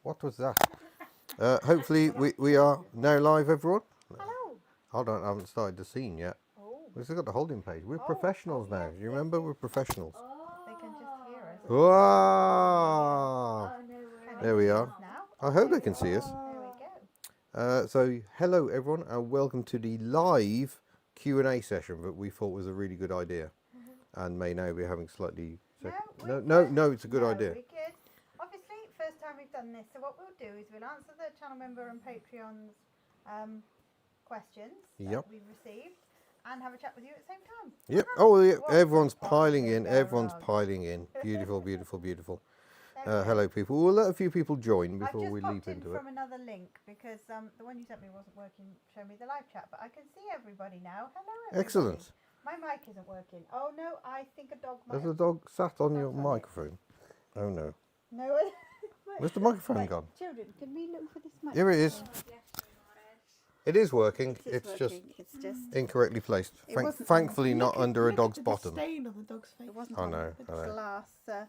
What was that? Hopefully we are now live, everyone. Hello. Hold on, I haven't started the scene yet. Oh. We've still got the holding page. We're professionals now. You remember? We're professionals. They can just hear us. Wow! Can There you we see are. us now? I hope they can see us. There we go. So, hello everyone, and welcome to the live Q&A session that we thought was a really good idea, and may now be having slightly. No, it's a good idea. We're good. Obviously, first time we've done this, so what we'll do is we'll answer the channel member and Patreon's questions that we've received, and have a chat with you at the same time. Yep. Oh, yeah. Everyone's piling in. Everyone's piling in. Beautiful, beautiful, beautiful. Hello, people. We'll let a few people join before we leap into it. From another link because the one you sent me wasn't working. Show me the live chat, but I can see everybody now. Hello, everybody. Excellent. My mic isn't working. Oh no, I think a dog might. Has a dog sat on your microphone? Oh no. No. Where's the microphone gone? Children, can we look for this mic? Here it is. It is working. It's just incorrectly placed. Thankfully, not under a dog's bottom. Stain on the dog's face. It wasn't I on know. the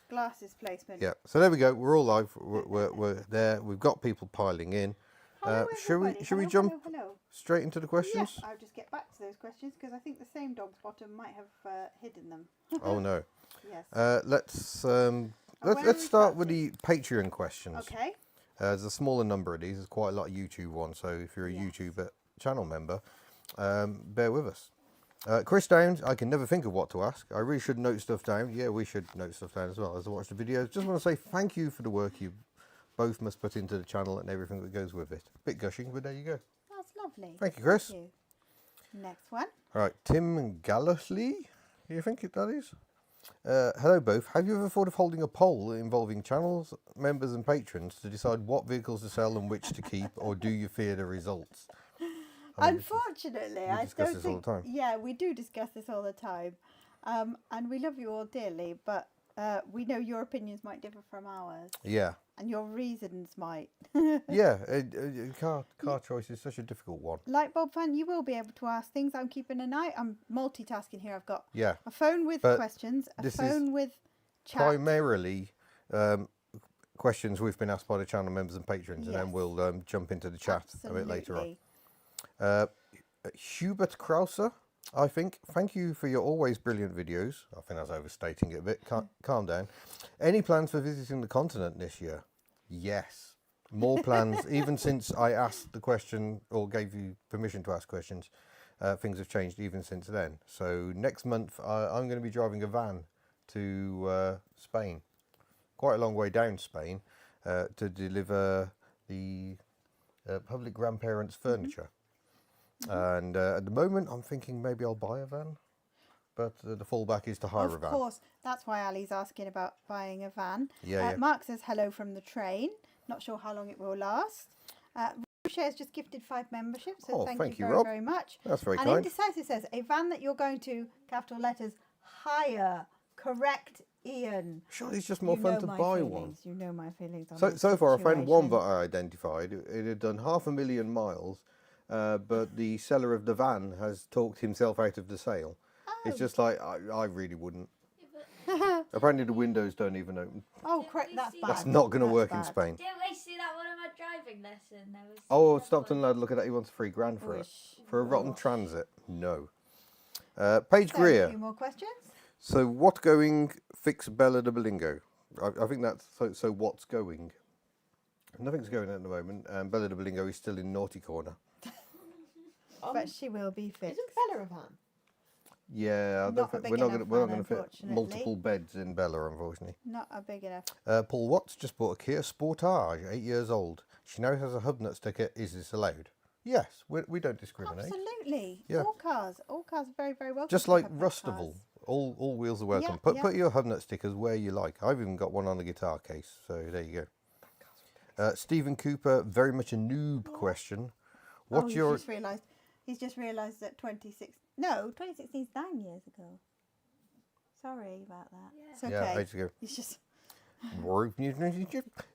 glasses placement. Yeah. So there we go. We're all live. We're there. We've got people piling in. Hello, Should we jump straight into the questions? Yeah, I'll just get back to those questions because I think the same dog's bottom might have hidden them. Oh no. Yes. Let's start with the Patreon questions. Okay. There's a smaller number of these. There's quite a lot of YouTube ones. So if you're a YouTube channel member, bear with us. Chris Downs, I can never think of what to ask. I really should note stuff down. Yeah, we should note stuff down as well as I watch the videos. Just want to say thank you for the work you both must put into the channel and everything that goes with it. Bit gushing, but there you go. That's lovely. Thank you, Chris. Thank you. Next one. All right, Tim Gallersley, you think that is? Hello both. Have you ever thought of holding a poll involving channels, members and patrons to decide what vehicles to sell and which to keep, or do you fear the results? Unfortunately, I discuss don't this all think. the time. Yeah, we do discuss this all the time, and we love you all dearly, but we know your opinions might differ from ours. Yeah. And your reasons might. Yeah, car choice is such a difficult one. Like Bob fan, you will be able to ask things. I'm keeping an eye. I'm multitasking here. I've got a phone with questions, a phone with chat. Primarily questions we've been asked by the channel members and patrons, and then we'll jump into the chat a bit later on. Hubert Krauser, I think. Thank you for your always brilliant videos. I think I was overstating it a bit. Calm down. Any plans for visiting the continent this year? Yes. More plans. Even since I asked the question or gave you permission to ask questions, things have changed even since then. So next month I'm going to be driving a van to Spain. Quite a long way down Spain to deliver the public grandparents' furniture. And at the moment, I'm thinking maybe I'll buy a van, but the fallback is to hire a van. Of course, that's why Ali's asking about buying a van. Yeah. Mark says hello from the train. Not sure how long it will last. Roche has just gifted 5 memberships, so thank you very, very much. That's very kind. And Indecisive says, a van that you're going to, capital letters, hire. Correct, Ian. Surely it's just more fun to buy one. You know my feelings on So far, I found one that I identified. It had done 500,000 miles. But the seller of the van has talked himself out of the sale. It's just like, I really wouldn't. Apparently the windows don't even open. Oh, correct, that's bad. That's not going to work in Spain. Didn't we see that one of my driving lesson? Oh, stopped and lad, look at that. He wants $3,000 for it. For a rotten transit. No. Paige Greer. A few more questions. So what going fix Bella de Bolingo? I think that's, so what's going? Nothing's going at the moment. Bella de Bolingo is still in naughty corner. But she will be fixed. Isn't Bella a van? Yeah, we're not going to fit multiple beds in Bella, unfortunately. Not a big enough. Paul Watts just bought a Kia Sportage, 8 years old. She now has a Hubnut sticker. Is this allowed? Yes, we don't discriminate. Absolutely. Yeah. All cars are very, very welcome. Just like Rustival, all wheels are welcome. Put your Hubnut stickers where you like. I've even got one on the guitar case, so there you go. Stephen Cooper, very much a noob question. What's your... He's just realised that 2016 is 9 years ago. Sorry about that. Yeah. It's okay. Yeah, ages ago. He's just...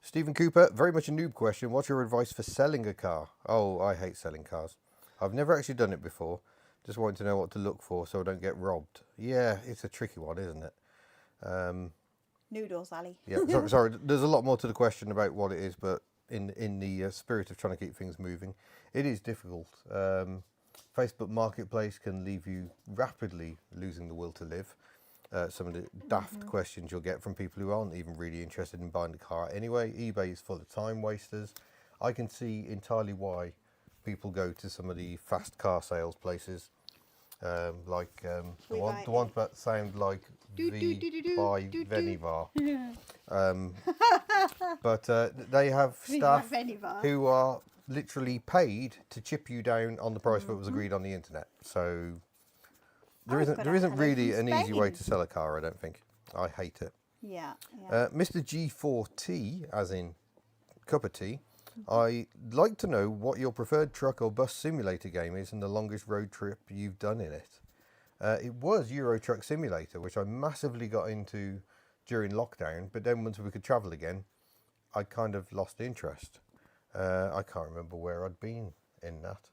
Stephen Cooper, very much a noob question. What's your advice for selling a car? Oh, I hate selling cars. I've never actually done it before. Just wanting to know what to look for so I don't get robbed. Yeah, it's a tricky one, isn't it? Noodles, Ali. Yeah, sorry. There's a lot more to the question about what it is, but in the spirit of trying to keep things moving, it is difficult. Facebook Marketplace can leave you rapidly losing the will to live. Some of the daft questions you'll get from people who aren't even really interested in buying the car anyway. eBay is full of time wasters. I can see entirely why people go to some of the fast car sales places, like the ones that sound like by Venivar. But they have staff who are literally paid to chip you down on the price that was agreed on the internet. So there isn't really an easy way to sell a car, I don't think. I hate it. Yeah. Mr. G4T, as in cup of tea, I'd like to know what your preferred truck or bus simulator game is and the longest road trip you've done in it. It was Euro Truck Simulator, which I massively got into during lockdown, but then once we could travel again, I kind of lost interest. I can't remember where I'd been in that,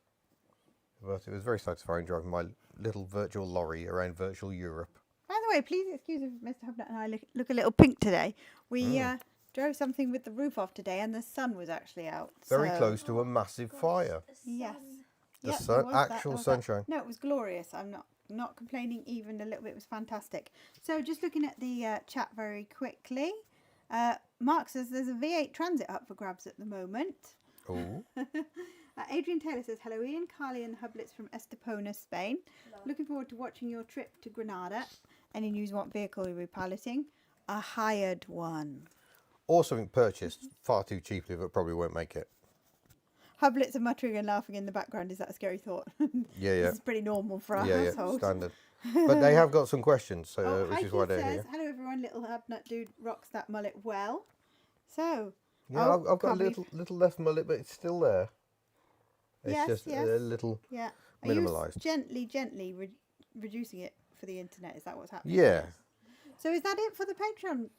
but it was very satisfying driving my little virtual lorry around virtual Europe. By the way, please excuse if Mr. Hubnut and I look a little pink today. We drove something with the roof off today, and the sun was actually out. Very close to a massive fire. Yes. The sun, actual sunshine. No, it was glorious. I'm not complaining even a little bit. It was fantastic. So just looking at the chat very quickly. Mark says there's a V8 Transit up for grabs at the moment. Oh. Adrian Taylor says, hello Ian, Carly and the Hublets from Estepona, Spain. Hello. Looking forward to watching your trip to Granada. Any news what vehicle you'll be piloting? A hired one. Or something purchased far too cheaply but probably won't make it. Hublets are muttering and laughing in the background. Is that a scary thought? Yeah. This is pretty normal for our household. Yeah, standard. But they have got some questions, so which is why they're here. Hello everyone, little Hubnut dude rocks that mullet well. So, yeah, I've got a little left mullet, but it's still there. It's just a little minimalised. Gently reducing it for the internet. Is that what's happening? Yeah. So is that it for the Patreon?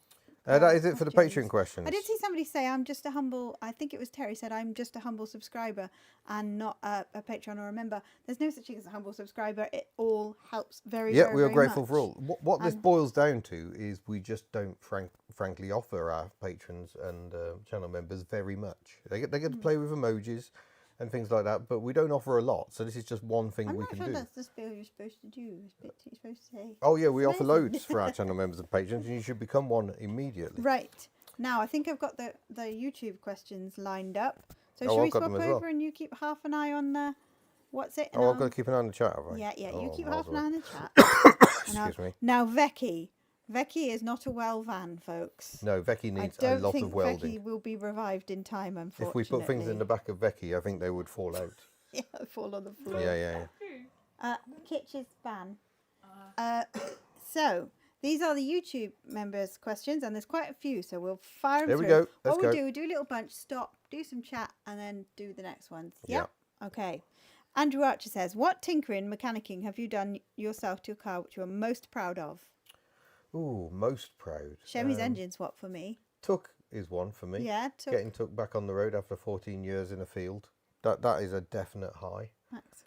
That is it for the Patreon questions. I did see somebody say, I'm just a humble, I think it was Terry said, I'm just a humble subscriber and not a Patreon or a member. There's no such thing as a humble subscriber. It all helps very, very much. Yeah, we are grateful for all. What this boils down to is we just don't frankly offer our patrons and channel members very much. They get to play with emojis and things like that, but we don't offer a lot, so this is just one thing we can do. I'm not sure that's the spiel you're supposed to do. You're supposed to say. Oh yeah, we offer loads for our channel members and patrons, and you should become one immediately. Right. Now, I think I've got the YouTube questions lined up. So should we swap over and you keep half an eye on the... What's it? I've got to keep an eye on the chat, have I? Yeah, you keep half an eye on the chat. Excuse me. Now, Vecchi is not a well van, folks. No, Vecchi needs a lot of welding. I don't think Vecchi will be revived in time, unfortunately. If we put things in the back of Vecchi, I think they would fall out. Yeah, fall on the floor. Yeah. Kitch's van. So, these are the YouTube members' questions, and there's quite a few, so we'll fire them through. There we go. Let's go. We do a little bunch, stop, do some chat, and then do the next ones. Yeah? Okay. Andrew Archer says, what tinkering, mechanicking have you done yourself to your car which you are most proud of? Ooh, most proud. Shemi's engine swap for me. Tuck is one for me. Yeah, Tuck. Getting Tuck back on the road after 14 years in a field. That is a definite high. Thanks.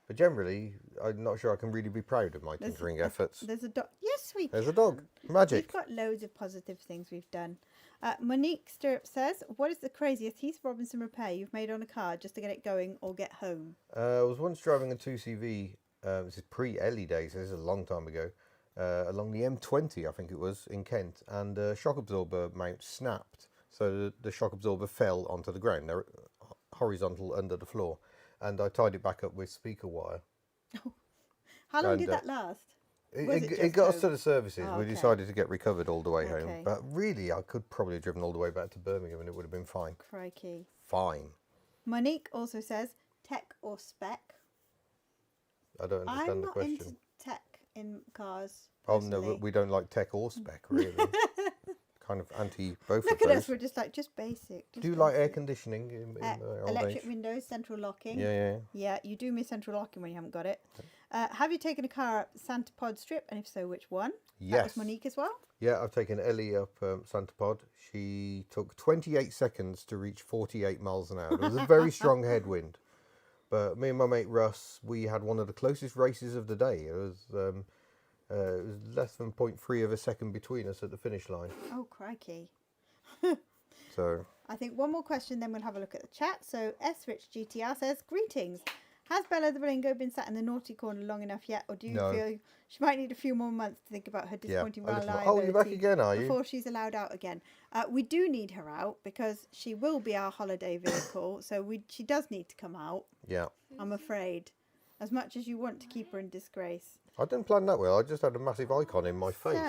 But generally, I'm not sure I can really be proud of my tinkering efforts. There's a dog. Yes, There's a dog. Magic. We've got loads of positive things we've done. Monique Stirrup says, what is the craziest Heath Robinson repair you've made on a car just to get it going or get home? I was once driving a 2CV. This is pre-Ellie days. This is a long time ago. Along the M20, I think it was, in Kent, and the shock absorber mount snapped, so the shock absorber fell onto the ground, horizontal under the floor, and I tied it back up with speaker wire. How long did that last? It got us to the services. We decided to get recovered all the way home, but really I could probably have driven all the way back to Birmingham and it would have been fine. Crikey. Fine. Monique also says, tech or spec? I don't understand the question. I'm not into tech in cars. Oh no, we don't like tech or spec, really. Kind of anti both Look of those. at us, we're just basic. Do you like air conditioning in electric windows, central locking? Yeah, you do miss central locking when you haven't got it. Have you taken a car up Santa Pod Strip, and if so, which one? Yes. That was Monique as well? Yeah, I've taken Ellie up Santa Pod. She took 28 seconds to reach 48 miles an hour. It was a very strong headwind. But me and my mate Russ, we had one of the closest races of the day. It was It was less than 0.3 of a second between us at the finish line. Oh, crikey. So I think one more question, then we'll have a look at the chat. So S Rich GTR says, greetings. Has Bella the Blingo been sat in the naughty corner long enough yet, or do you feel she might need a few more months to think about her disappointing reliability oh, you're back again, are you? before she's allowed out again? We do need her out because she will be our holiday vehicle, so she does need to come out. Yeah. I'm afraid, as much as you want to keep her in disgrace. I didn't plan that well. I just had a massive icon in my face.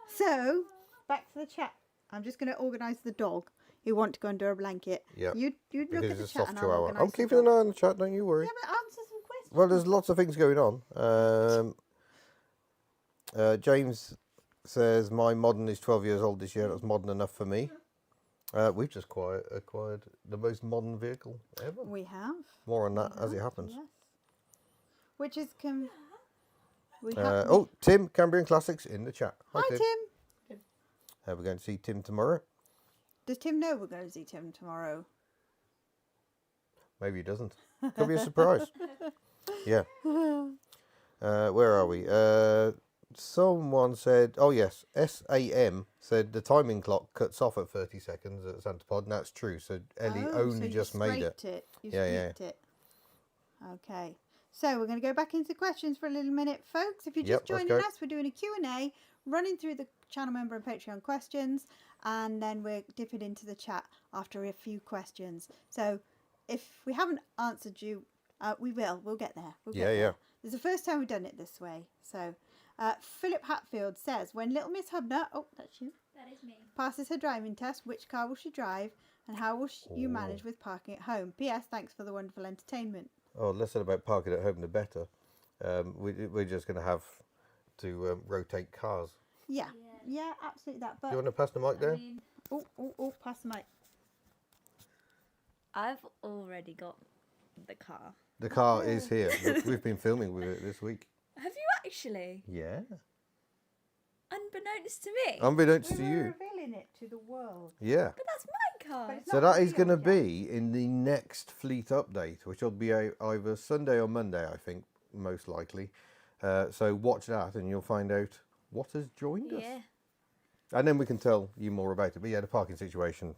So back to the chat. I'm just going to organise the dog who want to go under a blanket. Yeah. You look at the chat and I'll organise I'm keeping an eye on the chat, don't you worry. Yeah, but answer some questions. Well, there's lots of things going on. James says, my modern is 12 years old this year. That's modern enough for me. We've just acquired the most modern vehicle ever. We have. More on that as it happens. Yes. Which is... Tim, Cambrian Classics in the chat. Hi, Tim. We're going to see Tim tomorrow. Does Tim know we're going to see Tim tomorrow? Maybe he doesn't. Could be a surprise. Yeah. Where are we? Someone said, oh yes, SAM said the timing clock cuts off at 30 seconds at Santa Pod, and that's true. So Ellie only just made it. You scraped it. Okay. So we're going to go back into questions for a little minute, folks. If you're just joining us, we're doing a Q&A, running through the channel member and Patreon questions, and then we're dipping into the chat after a few questions. So if we haven't answered you, we will. We'll get there. Yeah. This is the first time we've done it this way. So Philip Hatfield says, when little Miss Hubnut, oh, that's you. That is me. Passes her driving test, which car will she drive, and how will you manage with parking at home? P.S. Thanks for the wonderful entertainment. Oh, less said about parking at home, the better. We're just going to have to rotate cars. Yeah, absolutely that. But Do you want to pass the mic there? Pass the mic. I've already got the car. The car is here. We've been filming with it this week. Have you actually? Yeah. Unbeknownst to me? Unbeknownst to We were you. revealing it to the world. Yeah. But that's my car. But it's So not that is going to revealed yet. be in the next fleet update, which will be either Sunday or Monday, I think, most likely. So watch that and you'll find out what has joined us. Yeah. And then we can tell you more about it. But yeah, the parking situation,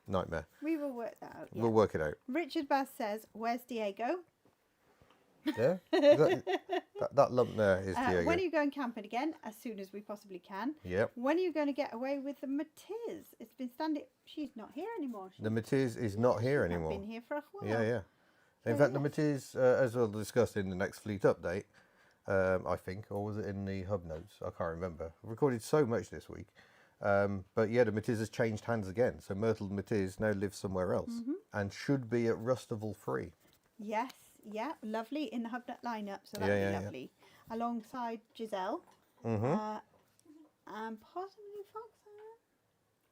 nightmare. We will work that out. Yeah. We'll work it out. Richard Bass says, where's Diego? Yeah? that lump there is Diego. When are you going camping again? As soon as we possibly can. Yep. When are you going to get away with the Matiz? It's been standing... She's not here anymore. The Matiz is not here anymore. Been here for a while. Yeah. In So, fact, the Matiz, as we'll discuss in the next fleet update, I think, or was it in the hub notes? I can't remember. I've recorded so much this week. But yeah, the Matiz has changed hands again. So Myrtle Matiz now lives somewhere else and should be at Rustival Free. Yes, yeah, lovely in the Hubnut lineup, so that'd be lovely. Alongside Giselle, and possibly Fox.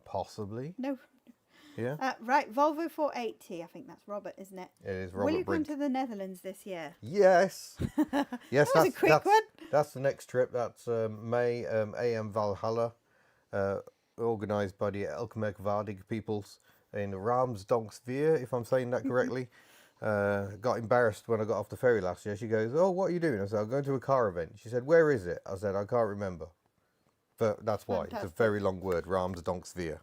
Possibly. No. Yeah. Right, Volvo 480. I think that's Robert, isn't it? It is Robert Will you Brink. come to the Netherlands this year? Yes. Yes, That was a quick one. That's the next trip. That's May, AM Valhalla, organised by the Elkemerkwaardig peoples in Ramsdonksveer, if I'm saying that correctly. Got embarrassed when I got off the ferry last year. She goes, oh, what are you doing? I said, I'm going to a car event. She said, where is it? I said, I can't remember. But that's why. Fantastic. It's a very long word, Ramsdonksveer.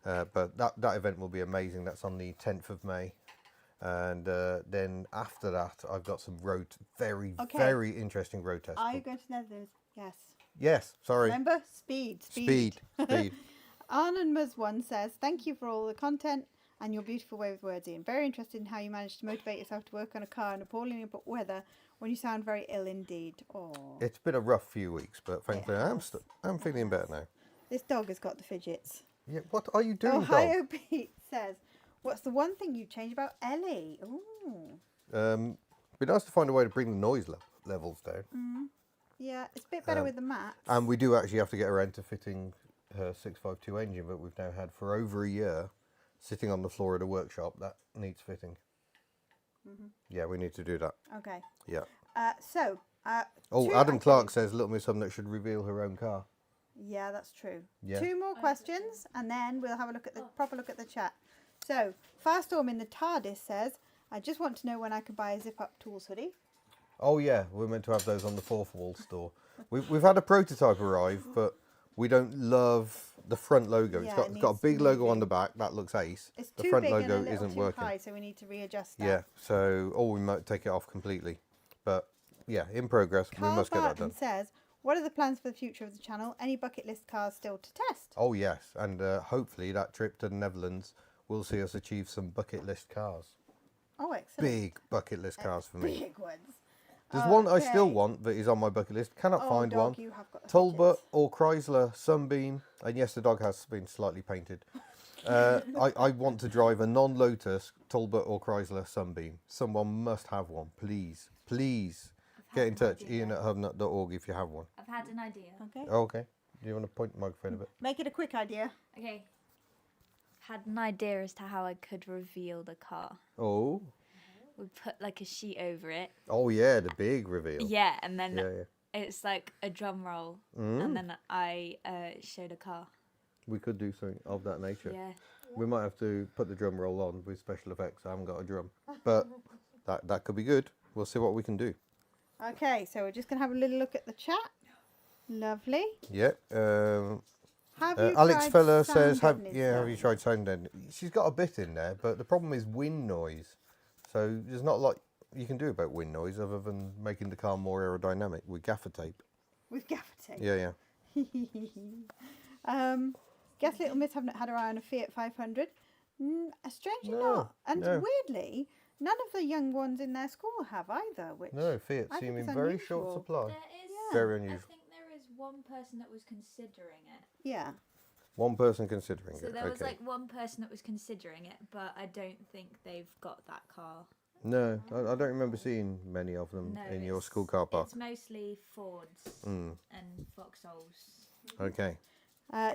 But that event will be amazing. That's on the 10th of May. And then after that, I've got some very interesting road tests. Are you going to the Netherlands? Yes. Yes, sorry. Remember? Speed. Arnon Muzwan says, thank you for all the content and your beautiful way with words, Ian. Very interested in how you managed to motivate yourself to work on a car in appallingly hot weather when you sound very ill indeed. Oh. It's been a rough few weeks, but thankfully I'm feeling better now. This dog has got the fidgets. Yeah, what are you doing, Ohio dog? Pete says, what's the one thing you change about Ellie? Ooh. Be nice to find a way to bring the noise levels down. Yeah, it's a bit better with the mats. And we do actually have to get around to fitting her 652 engine, but we've now had for over a year sitting on the floor at a workshop that needs fitting. Yeah, we need to do that. Okay. Yeah. Two, Adam Clark says Little Miss Hubnut should reveal her own car. Yeah, that's true. Yeah. 2 more questions, and then we'll have a look at the proper look at the chat. So, Firestorm in the TARDIS says, I just want to know when I can buy a zip-up tools hoodie. Oh yeah, we're meant to have those on the fourth wall store. We've had a prototype arrive, but we don't love the front logo. Yeah, It's got a big logo on the back. That looks ace. It's The too front big logo and a little isn't too working. high, so we need to readjust that. Yeah, so we might take it off completely. But yeah, in progress. We Carl must get that Barton done. says, what are the plans for the future of the channel? Any bucket list cars still to test? Oh yes, and hopefully that trip to the Netherlands will see us achieve some bucket list cars. Oh, excellent. Big bucket list cars for me. Big ones. There's one I still Okay. want that is on my bucket list. Cannot find dog, one. you have got the Talbot fidgets. or Chrysler Sunbeam, and yes, the dog has been slightly painted. I want to drive a non-Lotus Talbot or Chrysler Sunbeam. Someone must have one, please. Please get in touch, ian@hubnut.org if you have one. I've had an idea. Okay. Oh, okay. Do you want to point the microphone a bit? Make it a quick idea. Okay. Had an idea as to how I could reveal the car. Oh. We put like a sheet over it. Oh yeah, the big reveal. Yeah, and then Yeah. it's like a drum roll, and then I showed a car. We could do something of that nature. Yeah. We might have to put the drum roll on with special effects. I haven't got a drum, but that could be good. We'll see what we can do. Okay, so we're just going to have a little look at the chat. Lovely. Yeah. Have you Alex tried Feller sound says, have deadening you stuff? tried sound deadening? She's got a bit in there, but the problem is wind noise. So there's not a lot you can do about wind noise other than making the car more aerodynamic with gaffer tape. With gaffer tape. Yeah. Guess Little Miss haven't had her eye on a Fiat 500. Strangely No, not. And no. weirdly, none of the young ones in their school have either. Which No, Fiat I think seem in it's very short unusual. supply. There is. Very unusual. I think there is one person that was considering it. Yeah. One person considering So it. there was Okay. like one person that was considering it, but I don't think they've got that car. No, I don't remember seeing many of them No, in your it's- school car park. It's mostly Fords and Vauxhalls. Okay.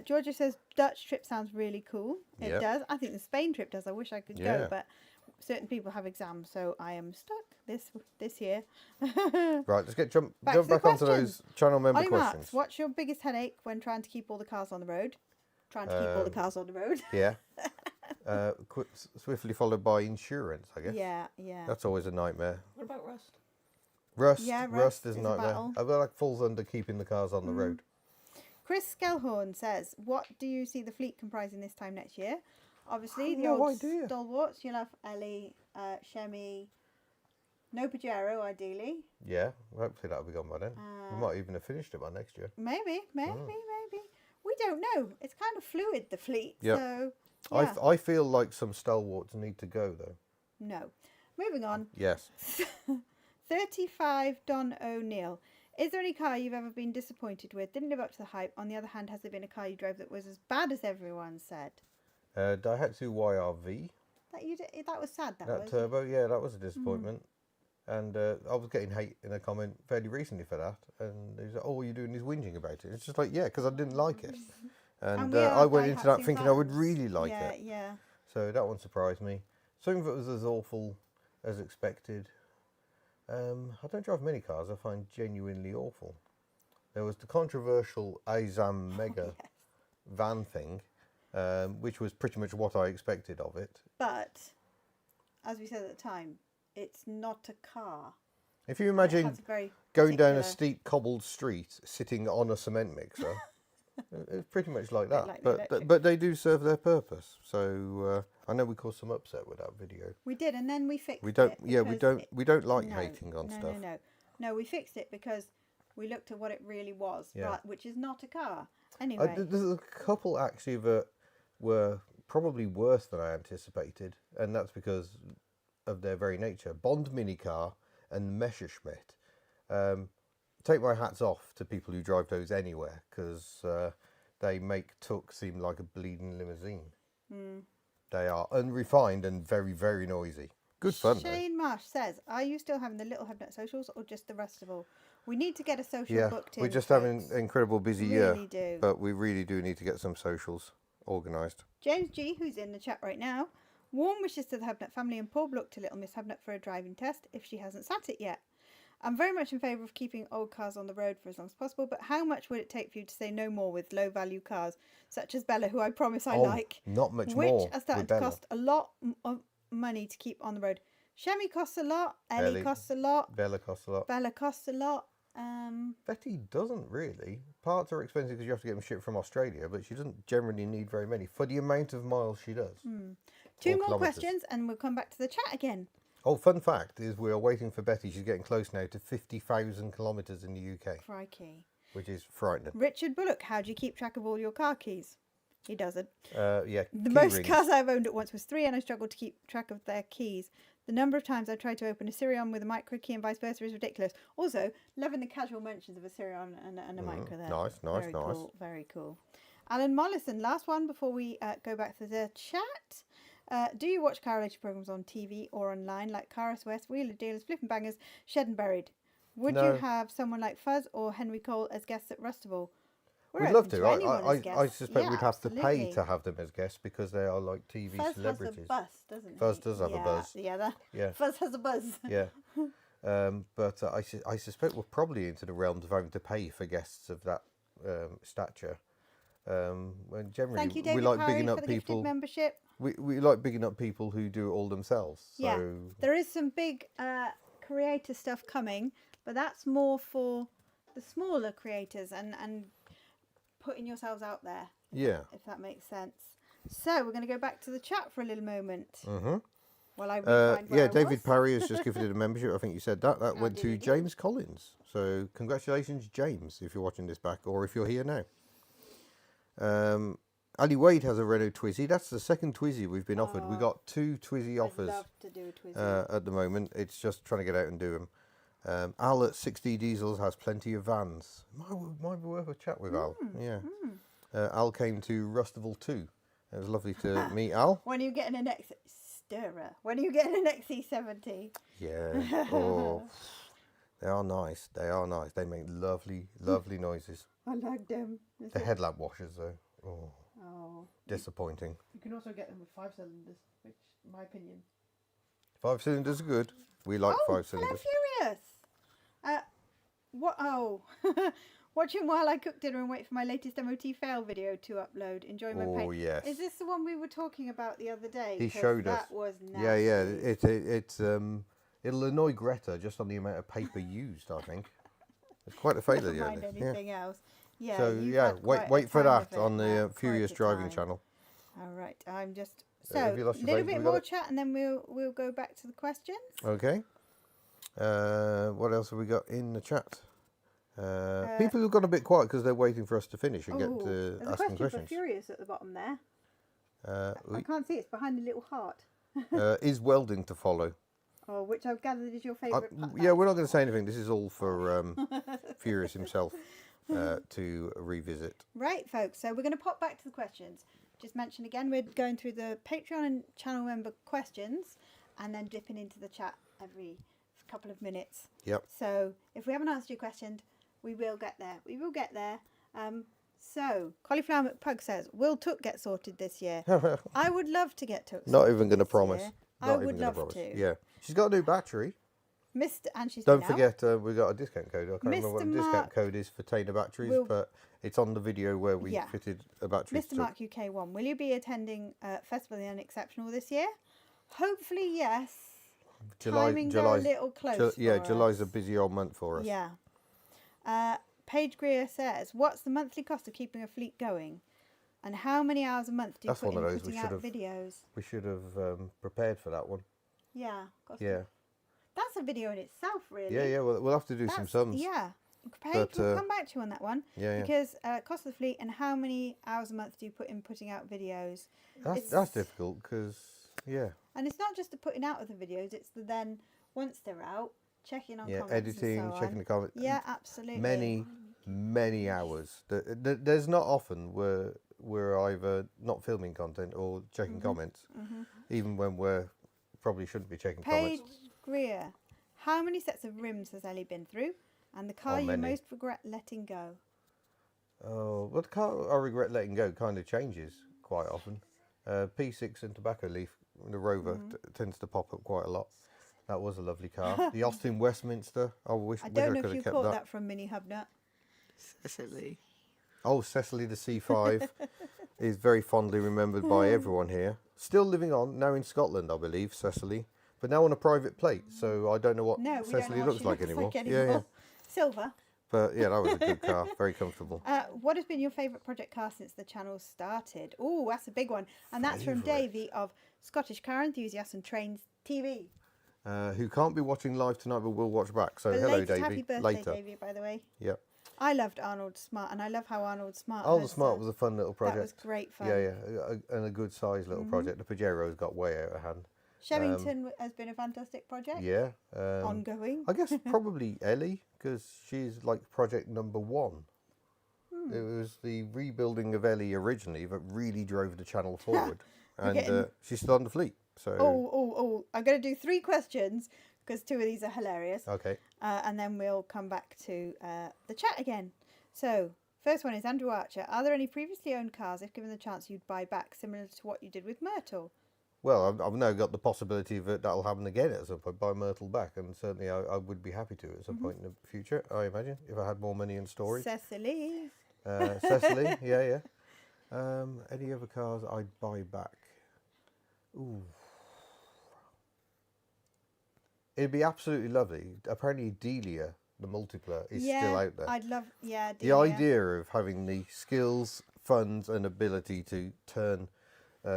Georgia says Dutch trip sounds really cool. It Yep. does. I think the Spain trip does. I wish I could Yeah. go, but certain people have exams, so I am stuck this year. Right, let's jump Back to the back onto questions. those channel member Ollie questions. Marks, what's your biggest headache when trying to keep all the cars on the road? Trying to keep all the cars on the road. Yeah. Swiftly followed by insurance, I guess. Yeah. That's always a nightmare. What about Rust? Rust, Yeah, rust rust is a is a nightmare. battle. I feel like falls under keeping the cars on the road. Chris Skelhorn says, what do you see the fleet comprising this time next year? Obviously, the no old idea. stalwarts. You'll have Ellie, Shemi, no Pajero, ideally. Yeah, well, hopefully that'll be gone by then. We might even have finished it by next year. Maybe. We don't know. It's kind of fluid, the fleet. Yep. So, yeah. I feel like some stalwarts need to go, though. No. Moving on. Yes. 35 Don O'Neill. Is there any car you've ever been disappointed with? Didn't live up to the hype. On the other hand, has there been a car you drove that was as bad as everyone said? Daihatsu YRV. That was sad. That That was. turbo, yeah, that was a disappointment. And I was getting hate in a comment fairly recently for that. And he was like, all you're doing is whinging about it. It's just like, yeah, because I didn't like it. And we are I went into that Daihatsu thinking I would fans. really like it. Yeah. So that one surprised me. Something that was as awful as expected. I don't drive many cars I find genuinely awful. There was the controversial Azam Mega van thing, which was pretty much what I expected of it. But, as we said at the time, it's not a car. If you It imagine has a very going down a particular- steep cobbled street sitting on a cement mixer, it's pretty much like Bit that. like the electric. But they do serve their purpose. So I know we caused some upset with that video. We did, and then we fixed We don't. it. Yeah, we because don't. We don't like no, hating on stuff. No, we fixed it because we looked at what it really was, Yeah. right, which is not a car. Anyway, There's a couple actually that were probably worse than I anticipated, and that's because of their very nature. Bond minicar and Messerschmitt. Take my hats off to people who drive those anywhere, because they make Tuk seem like a bleeding limousine. They are unrefined and very, very noisy. Good fun though. Shane Marsh says, are you still having the Little Hubnut socials or just the rest of all? We need to get a social Yeah, booked in. we're just having folks. an incredible busy Really year, do. but we really do need to get some socials organised. James G, who's in the chat right now, warm wishes to the Hubnut family and Paul Blook to Little Miss Hubnut for a driving test if she hasn't sat it yet. I'm very much in favour of keeping old cars on the road for as long as possible, but how much would it take for you to say no more with low value cars, such as Bella, who I promise I like, Not much which more. are starting with to Bella. cost a lot of money to keep on the road? Shemi costs a lot. Ellie costs a lot. Bella costs a lot. Bella costs a lot. Betty doesn't really. Parts are expensive because you have to get them shipped from Australia, but she doesn't generally need very many for the amount of miles she does. 2 Or more kilometres. questions and we'll come back to the chat again. Oh, fun fact is we are waiting for Betty. She's getting close now to 50,000 kilometres in the UK, Crikey. which is frightening. Richard Bullock, how do you keep track of all your car keys? He doesn't. Yeah. The key most rings. cars I've owned at once was 3 and I struggled to keep track of their keys. The number of times I tried to open a Sirion with a micro key and vice versa is ridiculous. Also, loving the casual mentions of a Sirion and a micro there. Nice. Cool, very cool. Alan Mollison, last one before we go back to the chat. Do you watch car-related programs on TV or online like Car SOS, Wheeler Dealers, Flippin' Bangers, Shed and Buried? Would No. you have someone like Fuzz or Henry Cole as guests at Rustable? We're We'd love open to. anyone as I guests. suspect Yeah, we'd have to pay absolutely. to have them as guests because they are like TV Fuzz celebrities. has a buzz, doesn't he? Fuzz does have a buzz. Yeah. Fuzz has a buzz. Yeah. But I suspect we're probably into the realms of having to pay for guests of that stature. When generally Thank you, David we like Parry, bigging for up the gifted people. membership. We like bigging up people who do it all themselves. So Yeah, there is some big creator stuff coming, but that's more for the smaller creators and putting yourselves out there, yeah. if that makes sense. So we're going to go back to the chat for a little moment. While I rewind Yeah, where I David was. Parry has just gifted a membership. I think you said that. That went to did. James Collins. So congratulations, James, if you're watching this back or if you're here now. Ali Wade has a Renault Twizy. That's the second Twizy we've been offered. We got 2 Twizy I'd offers love to do a Twizy. at the moment. It's just trying to get out and do them. Al at 6D Diesels has plenty of vans. Might be worth a chat with Al. Yeah. Al came to Rustival too. It was lovely to meet Al. When are you getting an Stirrer? When are you getting an XC70? Yeah. Oh, they are nice. They are nice. They make lovely, lovely noises. I like them. The headlamp washers, though. Oh, Oh. disappointing. You can also get them with 5 cylinders, which, in my opinion, 5 cylinders are good. We like 5 Hello, cylinders. Furious. What? Oh. Watching while I cook dinner and wait for my latest MOT fail video to upload. Enjoy my pain. Oh, yes. Is this the one we were talking about the other day? He 'Cause showed us. That was nasty. Yeah. It'll annoy Greta just on the amount of paper used. I think it's quite a failure. Never mind Yeah. anything else. Yeah. So you've yeah, had quite a wait for time of that it on the now, Furious quite a Driving time. channel. All right. I'm just have you so lost your little voice? bit We got more it. chat and then we'll go back to the questions. Okay. What else have we got in the chat? People have gone a bit quiet because they're waiting for us to finish and get Oh, to there's a asking question for questions. Furious at the bottom there. I We- can't see. It's behind the little heart. is welding to follow? Oh, which I've gathered is your favourite. Yeah, we're not going to say anything. This is all for Furious himself to revisit. Right, folks. So we're going to pop back to the questions. Just mention again, we're going through the Patreon and channel member questions, and then dipping into the chat every couple of minutes. Yep. So if we haven't answered your question, we will get there. We will get there. So Cauliflower McPug says, "Will Took get sorted this year?" I would love to get Took. Not sorted even going to this promise. year. Not I even would gonna love promise. to. Yeah, she's got a new battery. And she's Don't been out. forget, we got a discount code. I can't remember what the Mr. discount Mark code is for Tainer batteries, will- but it's on the video where we Yeah. fitted a battery. Mr. Mark UK1, will you be attending Festival of the Unexceptional this year? Hopefully, yes. Timings are a little close. for July's a us. busy old month for us. Yeah. Paige Greer says, "What's the monthly cost of keeping a fleet going, and how many hours a month do you That's put one in of those we putting should out have- videos?" We should have prepared for that one. Yeah. Yeah. That's a video in itself, really. Yeah. We'll have to do some sums. Yeah. Paige, But, we'll come back to you on that one. Yeah. Because cost of the fleet and how many hours a month do you put in putting out videos? That's difficult because And it's not just the putting out of the videos; it's the then once they're out, checking on comments, editing, and so checking on. the comments. Yeah, absolutely. Many hours. There's not often where we're either not filming content or checking comments, even when we're probably shouldn't be checking Paige comments. Greer, how many sets of rims has Ellie been through? And the car Oh, you many. most regret letting go? Oh, but the car I regret letting go kind of changes quite often. P6 and Tobacco Leaf, the Rover tends to pop up quite a lot. That was a lovely car. The Austin Westminster. I wish I I don't know could if you have kept caught that. that from Mini Hubnut. Cecily. Oh, Cecily the C5 is very fondly remembered by everyone here. Still living on, now in Scotland, I believe, Cecily. but now on a private plate, so I don't know what No, we Cecily don't know looks what like she looks anymore. like Yeah, yeah. anymore. Silver. But yeah, that was a good car. Very comfortable. What has been your favourite project car since the channel started? Oh, that's a big one. And that's from Favourite? Davey of Scottish Car Enthusiasts and Trains TV. Who can't be watching live tonight, but will watch back. So hello, Belated Davey. happy birthday, Later. Davey, by the way. Yep. I loved Arnold Smart, and I love how Arnold Smart Arnold has, Smart was a fun little project. That was great fun. Yeah, yeah, and a good sized little project. The Pajero's got way out of hand. Shevington has been a fantastic project. Yeah. Ongoing. I guess probably Ellie, because she's like project number 1. It was the rebuilding of Ellie originally that really drove the channel forward. And she's still on the fleet. So. Oh, I'm going to do 3 questions because 2 of these are hilarious. Okay. And then we'll come back to the chat again. So, first one is Andrew Archer. Are there any previously owned cars, if given the chance, you'd buy back, similar to what you did with Myrtle? Well, I've now got the possibility that that'll happen again at some point, buy Myrtle back, and certainly I would be happy to at some point in the future, I imagine, if I had more money in storage. Cecily. Cecily, yeah. Any other cars I'd buy back? Ooh. It'd be absolutely lovely. Apparently Delia, the multipler, is still out there. I'd love, The Delia. idea of having the skills, funds and ability to turn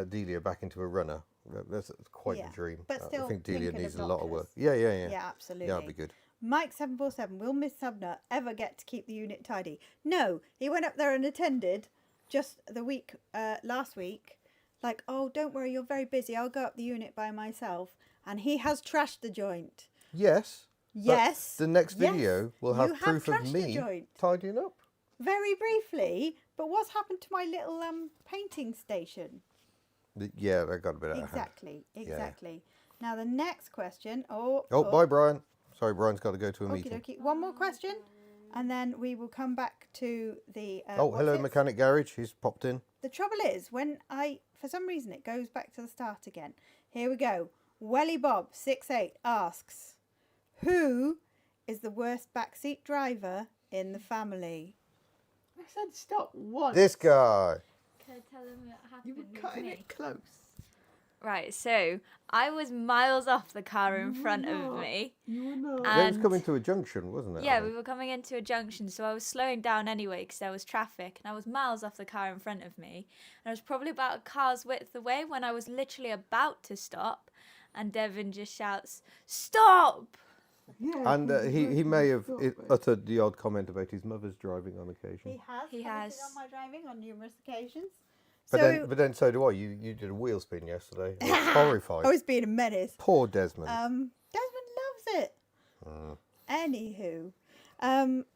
Delia back into a runner, that's quite a dream. But still I think Delia Lincoln needs of a lot of work. Doctors. Yeah. Yeah, absolutely. Yeah, that'd be good. Mike747, will Miss Hubnut ever get to keep the unit tidy? No, he went up there and attended just the week, last week, like, oh, don't worry, you're very busy, I'll go up the unit by myself. And he has trashed the joint. Yes. Yes. The next yes, video will you have proof of trashed the me joint. tidying up. Very briefly, but what's happened to my little painting station? Yeah, that got a bit out of hand. Exactly. Now the next question. Oh, bye, Brian. Sorry, Brian's got to go to a meeting. Okey-dokey. One more question, and then we will come back to the. Hello, Mechanic Garage. He's popped in. The trouble is, for some reason, it goes back to the start again. Here we go. Welly Bob 68 asks, who is the worst backseat driver in the family? I said stop once. This guy. Can I tell them what happened You were with cutting me? it close. Right, so I was miles off the car in front of me. You were not. It was And coming to a junction, wasn't it? yeah, we were coming into a junction, so I was slowing down anyway because there was traffic, and I was miles off the car in front of me. And I was probably about a car's width away when I was literally about to stop, and Devin just shouts, "Stop!" Yeah, And he may have uttered the odd comment about his mother's driving on occasion. He has. commented on my driving on numerous occasions. But then so do I. You did a wheel spin yesterday. I was horrified. I was being a menace. Poor Desmond. Desmond loves it. Anywho,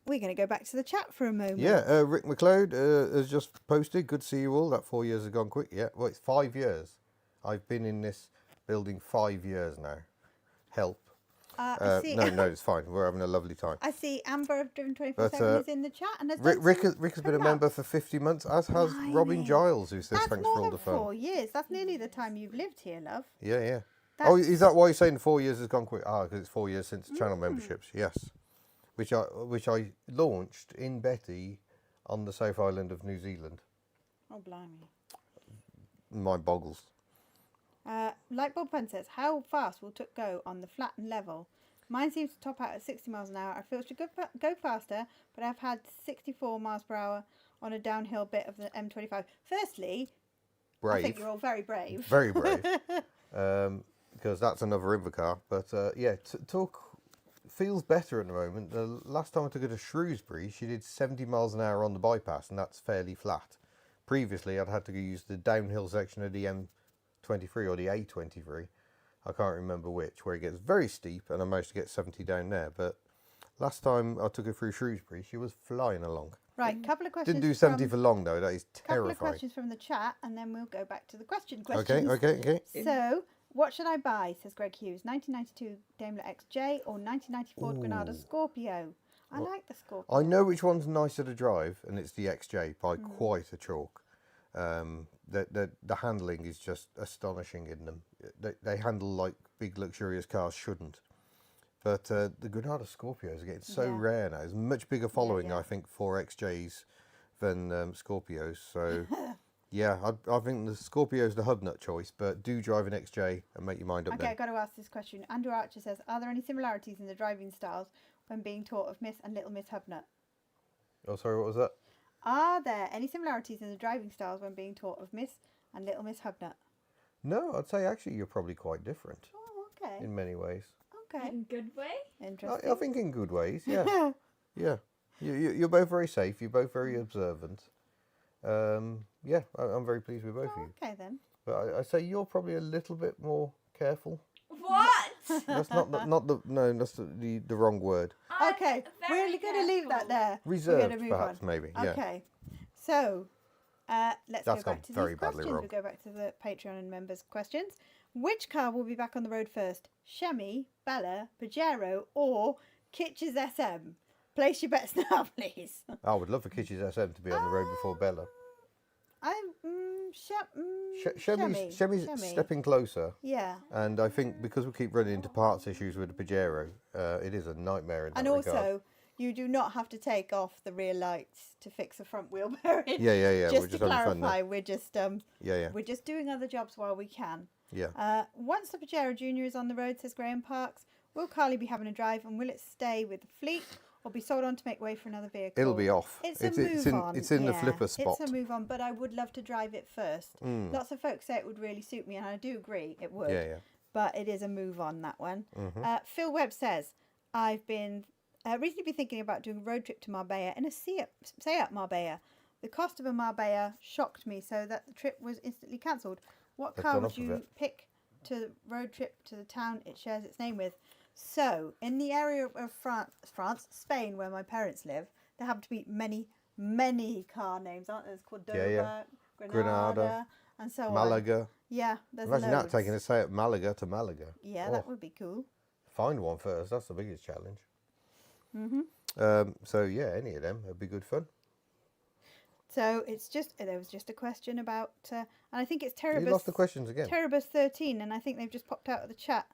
we're going to go back to the chat for a moment. Yeah, Rick McLeod has just posted. Good to see you all. That 4 years has gone quick. Yeah, well, it's 5 years. I've been in this building 5 years now. Help. I see. No, it's fine. We're having a lovely time. I see Amber of Driven 24/7 But, is in the chat, and has Rick has been a member for 50 months, as has Robin Blimey. Giles, who says That's thanks more for all than the fun. 4 years. That's nearly the time you've lived here, love. Yeah. That's... Oh, is that why you're saying 4 years has gone quick? Because it's 4 years since channel memberships. Yes, which I launched in Betty on the South Island of New Zealand. Oh, blimey. Mind boggles. Like Bob Fun says, how fast will Tuk go on the flat and level? Mine seems to top out at 60 miles an hour. I feel it should go faster, but I've had 64 miles per hour on a downhill bit of the M25. Firstly, Brave. I think you're all very brave. Very brave. Because that's another Invacar. But yeah, Tuk feels better at the moment. The last time I took her to Shrewsbury, she did 70 miles an hour on the bypass, and that's fairly flat. Previously, I'd had to use the downhill section of the M23 or the A23. I can't remember which, where it gets very steep, and I managed to get 70 down there. But last time I took her through Shrewsbury, she was flying along. Right, couple of questions. Didn't do 70 for long, though. That is Couple of terrifying. questions from the chat, and then we'll go back to the questions. Okay. So, what should I buy, says Greg Hughes, 1992 Daimler XJ or 1994 Granada Scorpio? I like the Scorpio. I know which one's nicer to drive, and it's the XJ by quite a chalk. The handling is just astonishing in them. They handle like big luxurious cars shouldn't. But the Granada Scorpios are getting so rare now. There's a much bigger following, I think, for XJs than Scorpios. So Yeah, I think the Scorpio's the Hubnut choice, but do drive an XJ and make your mind up Okay, then. I've got to ask this question. Andrew Archer says, are there any similarities in the driving styles when being taught of Miss and Little Miss Hubnut? Oh, sorry, what was that? Are there any similarities in the driving styles when being taught of Miss and Little Miss Hubnut? No, I'd say actually you're probably quite different Oh, okay. in many ways. Okay. In good way. Interesting. I think in good ways, yeah. Yeah. You're both very safe, you're both very observant. Yeah, I'm very pleased with both of you. Okay, then. But I say you're probably a little bit more careful. What? That's that's the wrong word. Okay, we're going to leave that there. Reserved, We're gonna move perhaps, on. maybe. Yeah. Okay, so let's That's go gone back to very these badly questions. wrong. We'll go back to the Patreon and members' questions. Which car will be back on the road first? Chemi, Bella, Pajero, or Kitch's SM? Place your bets now, please. I would love for Kitch's SM to be on the road before Bella. Chemi's stepping closer. Yeah. And I think because we keep running into parts issues with the Pajero, it is a nightmare in that And regard. also, you do not have to take off the rear lights to fix a front wheel bearing. Yeah. Just We're to just having fun clarify, now. we're just doing other jobs while we can. Yeah. Once the Pajero Junior is on the road, says Graham Parks, will Carly be having a drive, and will it stay with the fleet or be sold on to make way for another vehicle? It'll be off. It's a move on. It's in the flipper spot. It's a move on, but I would love to drive it first. Lots of folks say it would really suit me, and I do agree it would. Yeah. But it is a move on, that one. Phil Webb says, I've been recently been thinking about doing a road trip to Marbella in a Seat Marbella. The cost of a Marbella shocked me, so that the trip was instantly cancelled. What car would you pick to the road trip to the town it shares its name with? So, in the area of France, Spain, where my parents live, there happen to be many car names, aren't there? There's Cordoba, Granada, and so on. Malaga. Yeah, there's Imagine loads. that, taking a Seat Malaga to Malaga. Yeah, that would be cool. Find one first, that's the biggest challenge. So, yeah, any of them would be good fun. So, it's just, there was just a question about, and I think it's Terabus. You lost the questions again. Terabus 13, and I think they've just popped out of the chat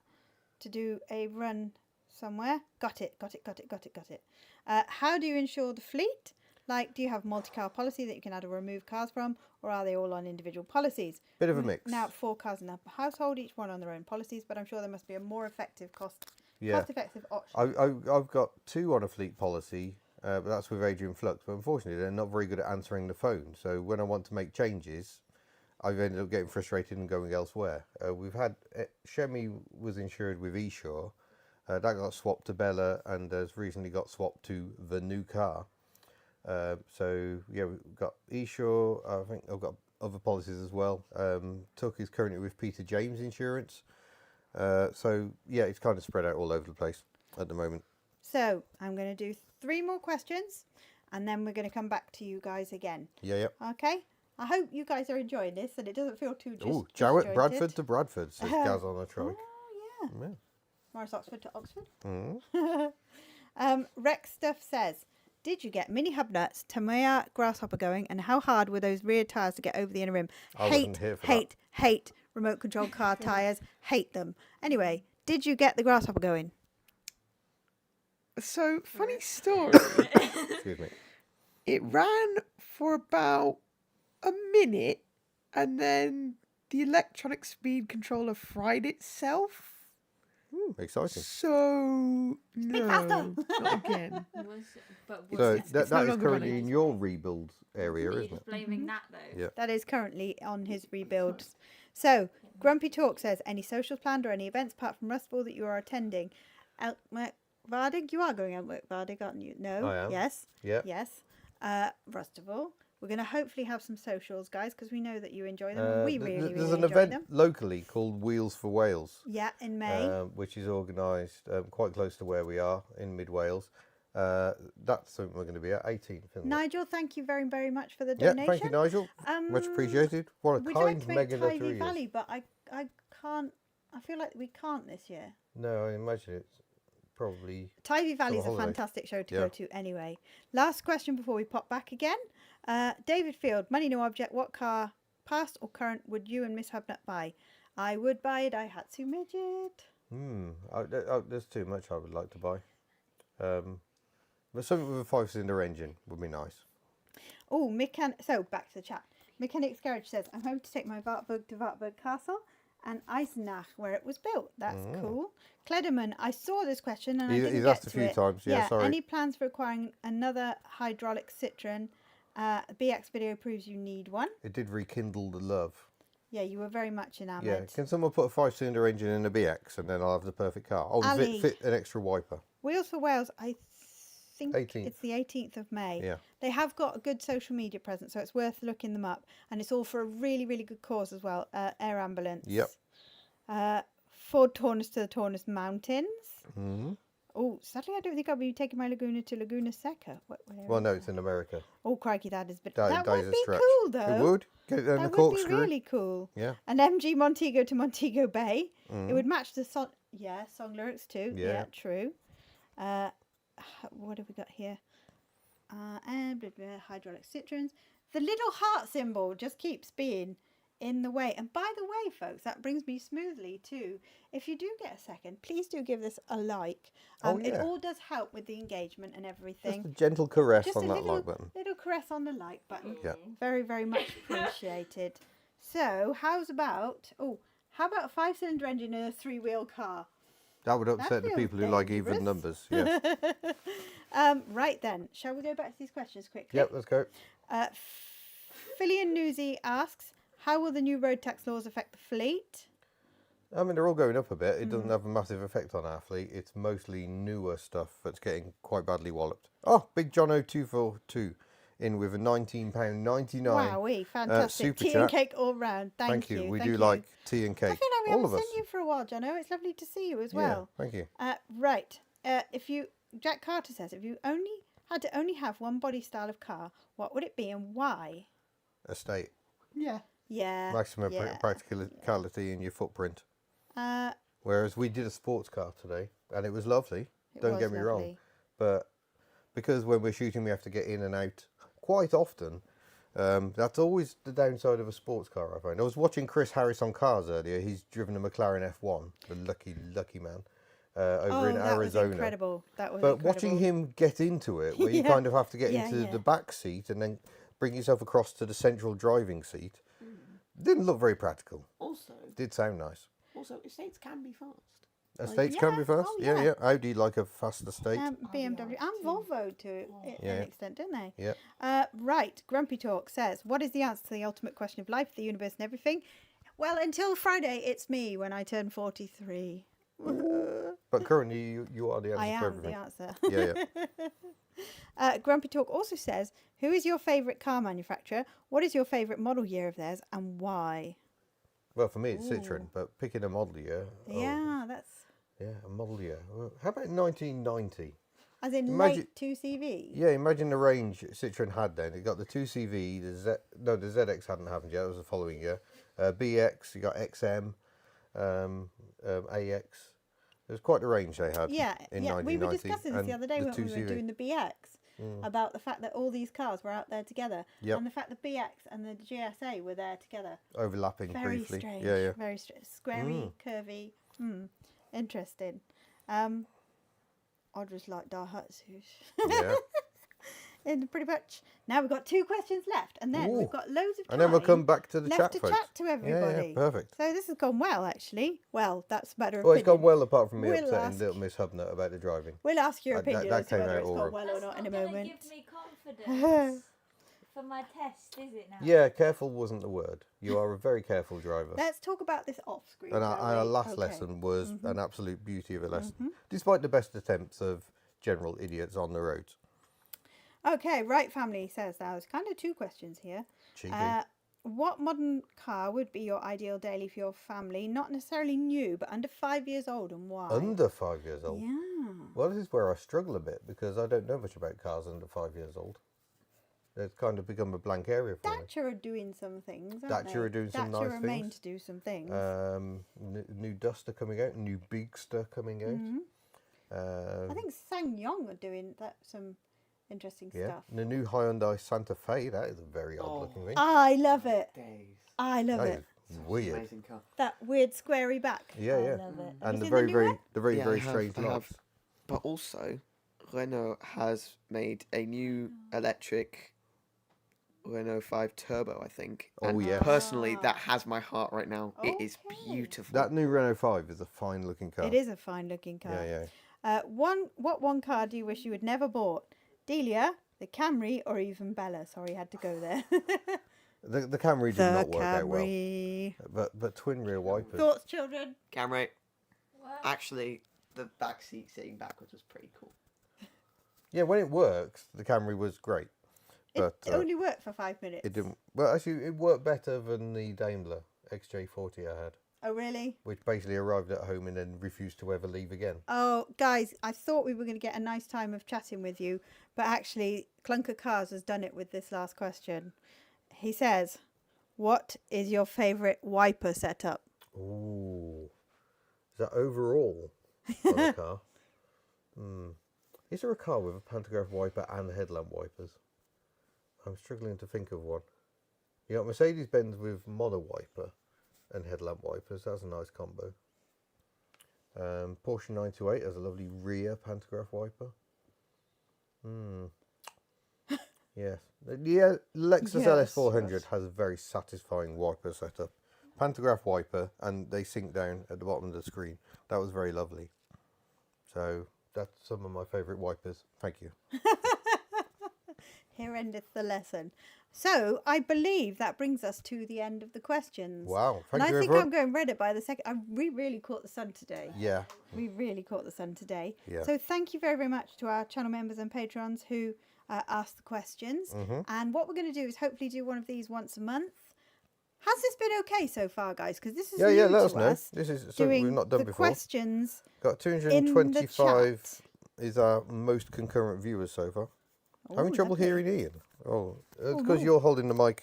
to do a run somewhere. Got it. How do you insure the fleet? Like, do you have multi-car policy that you can add or remove cars from, or are they all on individual policies? Bit of a mix. Now, 4 cars in the household, each one on their own policies, but I'm sure there must be a more effective cost-effective option. I've got 2 on a fleet policy, but that's with Adrian Flux. But unfortunately, they're not very good at answering the phone. So when I want to make changes, I've ended up getting frustrated and going elsewhere. We've had Chemi was insured with Esure. That got swapped to Bella and has recently got swapped to the new car. So yeah, we've got Esure. I think I've got other policies as well. Tuck is currently with Peter James Insurance. So yeah, it's kind of spread out all over the place at the moment. So I'm going to do 3 more questions, and then we're going to come back to you guys again. Yeah. Okay. I hope you guys are enjoying this and it doesn't feel too Oh, Jowett, Bradford to Bradford, says Gaz on a trike. Oh, yeah. Morris Oxford to Oxford. Mm. Rex Stuff says, did you get mini Hubnuts, Tamiya Grasshopper going, and how hard were those rear tyres to get over the inner rim? I wasn't here for that. Hate remote control car tyres. Hate them. Anyway, did you get the Grasshopper going? So, funny story. Excuse me. It ran for about a minute, and then the electronic speed controller fried itself. Exciting. So, no, faster. not again. So it's that no is longer currently running. in your rebuild area, You're isn't just it? blaming that though. Yeah. That is currently on his rebuild. So, Grumpy Talk says, any socials planned or any events apart from Rustball that you are attending? Elkmark Vardig, you are going Elkmark Vardig, aren't you? No? I am. Yes? Yeah. Yes. Rustball. We're going to hopefully have some socials, guys, because we know that you enjoy them. And we really There's an enjoy event them. locally called Wheels for Wales. Yeah, in May. Which is organised quite close to where we are in mid Wales. That's something we're going to be at 18th. Isn't it? Nigel, thank you very, very much for the Yeah, donation. thank you, Nigel. Much appreciated. What a We'd kind like to make mega letter Tivy he Valley, is. but I can't. I feel like we can't this year. No, I imagine it's probably... Tivy Valley is a holiday. fantastic show to Yeah. go to anyway. Last question before we pop back again. David Field, money no object. What car, past or current, would you and Miss Hubnut buy? I would buy a Daihatsu Midget. There's too much I would like to buy. But something with a 5-cylinder engine would be nice. Oh, so back to the chat. Mechanic's Garage says, I'm hoping to take my Wartburg to Wartburg Castle and Eisenach, where it was built. That's cool. Klederman, I saw this question and I didn't He's get asked to a few it. times. Yeah, sorry. Any plans for acquiring another hydraulic Citroen? BX video proves you need one. It did rekindle the love. Yeah, you were very much enamoured. Yeah, can someone put a 5-cylinder engine in a BX and then I'll have the perfect car? Oh, Ali. fit an extra wiper. Wheels for Wales, I think 18th. it's the 18th of May. Yeah. They have got a good social media presence, so it's worth looking them up. And it's all for a really, really good cause as well. Air ambulance. Yep. Ford Taunus to the Taunus Mountains. Mm-hmm. Oh, sadly, I don't think I'll be taking my Laguna to Laguna Seca. Well, no, it's in America. Oh, crikey, that is a bit... That That is would a be stretch. cool, though. It would. Get it down the That would be corkscrew. really cool. Yeah. An MG Montego to Montego Bay. It would match the song... Yeah, song lyrics too. Yeah. True. What have we got here? And blah, blah, hydraulic Citroens. The little heart symbol just keeps being in the way. And by the way, folks, that brings me smoothly to, if you do get a second, please do give this a like. It all does help with the engagement and everything. Just a gentle caress Just on a that little, like button. little caress on the like button. Yeah. Very, very much appreciated. So, how about a 5-cylinder engine in a 3-wheel car? That would upset the feels people who like dangerous. even numbers. Yeah. Right then, shall we go back to these questions quickly? Yep, let's go. Fillion Newsy asks, how will the new road tax laws affect the fleet? I mean, they're all going up a bit. It doesn't have a massive effect on our fleet. It's mostly newer stuff that's getting quite badly walloped. Oh, Big John 0242 in with a £19.99. Wowee, fantastic. super Tea chat. and cake all round. Thank you. We Thank do you. like tea and I cake. feel like we all haven't of us. seen you for a while, Jono. It's lovely to see you as Yeah, well. thank you. Right. Jack Carter says, if you had to have one body style of car, what would it be and why? Estate. Yeah. Yeah. Maximum practicality in your footprint. Whereas we did a sports car today, and it was lovely. Don't get me wrong. But because when we're shooting, we have to get in and out quite often. That's always the downside of a sports car, I find. I was watching Chris Harris on Cars earlier. He's driven a McLaren F1, the lucky man, over in Arizona. Was incredible. That was but incredible. watching him get into it, where you kind of have to get into the back seat and then bring yourself across to the central driving seat, didn't look very practical. Also, Did sound nice. estates can be fast. Estates can be fast. Oh, yeah. yeah. Audi like a fast estate. BMW and Volvo to an extent, don't they? Yeah. Right. Grumpy Talk says, what is the answer to the ultimate question of life, the universe and everything? Well, until Friday, it's me when I turn 43. But currently, you are the answer I to am everything. the answer. Yeah. Grumpy Talk also says, who is your favourite car manufacturer? What is your favourite model year of theirs and why? Well, for me, it's Citroen, but picking a model year. Yeah, that's... Yeah, a model year. Well, how about 1990? As in Imagine- late 2CV? Yeah, imagine the range Citroen had then. It got the 2CV, the ZX hadn't happened yet. That was the following year. BX, you got XM, AX. It was quite the range they had. Yeah, in yeah. 1990. We were discussing this the and other day when we 2CV. were doing the BX about the fact that all these cars were out there together, Yep. and the fact the BX and the GSA were there together. Overlapping Very briefly. strange. Yeah. Very squarey, curvy. Interesting. I'd just like Daihatsus. Yeah. And pretty much. Now we've got 2 questions left, and then we've Ooh. got loads of time. And then we'll come back to the left chat, to folks. chat to everybody. Yeah, perfect. So this has gone well, actually. Well, that's a matter of Well, it's opinion. gone well apart from me We'll upsetting ask- little Miss Hubnut about the driving. We'll ask your That- that opinion as to came whether out it's all gone right. well or not in a That's not moment. gonna give me confidence for my test, is it now? Yeah, careful wasn't the word. You are a very careful driver. Let's talk about this off screen. And shall our we? last Okay. lesson was an absolute beauty of a lesson, despite the best attempts of general idiots on the roads. Okay, right, family says now. There's kind of 2 questions here. Cheeky. What modern car would be your ideal daily for your family? Not necessarily new, but under 5 years old, and why? Under 5 years old. Yeah. Well, this is where I struggle a bit because I don't know much about cars under 5 years old. It's kind of become a blank area for me. Dacia are doing some things, aren't Dacia they? are doing some Dacia nice remain things. to do some things. New Duster coming out, new Bigster coming out. I think SsangYong are doing some interesting Yeah, stuff. the new Hyundai Santa Fe. That is a very odd looking thing. I love it. Days. I love That it. is weird. Amazing car. That weird squarey back. Yeah, I yeah. love it. Have And you the seen very, new very, one? the very, Yeah, very I have, strange I lights. have. But also, Renault has made a new electric Renault 5 Turbo, I think. Oh, And yeah. personally, that has my heart right now. It is Okay. beautiful. That new Renault 5 is a fine looking car. It is a fine looking car. Yeah. What one car do you wish you had never bought? Delia, the Camry, or even Bella? Sorry, had to go there. The Camry did not work out well. Camry. But twin rear wipers. Thoughts, children? Camry. What? Actually, the back seat sitting backwards was pretty cool. Yeah, when it works, the Camry was great. But It only worked for 5 minutes. it didn't. Well, actually, it worked better than the Daimler XJ40 I had, Oh, really? which basically arrived at home and then refused to ever leave again. Oh, guys, I thought we were going to get a nice time of chatting with you, but actually, Clunker Cars has done it with this last question. He says, what is your favourite wiper setup? Ooh. Is that overall on the car? Is there a car with a pantograph wiper and headlamp wipers? I'm struggling to think of one. You got Mercedes-Benz with mono wiper and headlamp wipers. That's a nice combo. Porsche 928 has a lovely rear pantograph wiper. Yes. Yeah, Lexus Yes, LS400 yes. has a very satisfying wiper setup. Pantograph wiper, and they sink down at the bottom of the screen. That was very lovely. So that's some of my favourite wipers. Thank you. Here endeth the lesson. So I believe that brings us to the end of the questions. Wow. And Thank you, I think everyone. I'm going Reddit by the second. We really caught the sun today. Yeah. We really caught the sun today. Yeah. So thank you very, very much to our channel members and patrons who asked the questions. And what we're going to do is hopefully do one of these once a month. Has this been okay so far, guys? Because this is new Let to us know. us. This is something Doing we've not done the before. questions. Got in the 225 chat. is our most concurrent viewers so far. Having Ooh, trouble lovely. hearing Ian? Oh, it's Oh, because no. you're holding the mic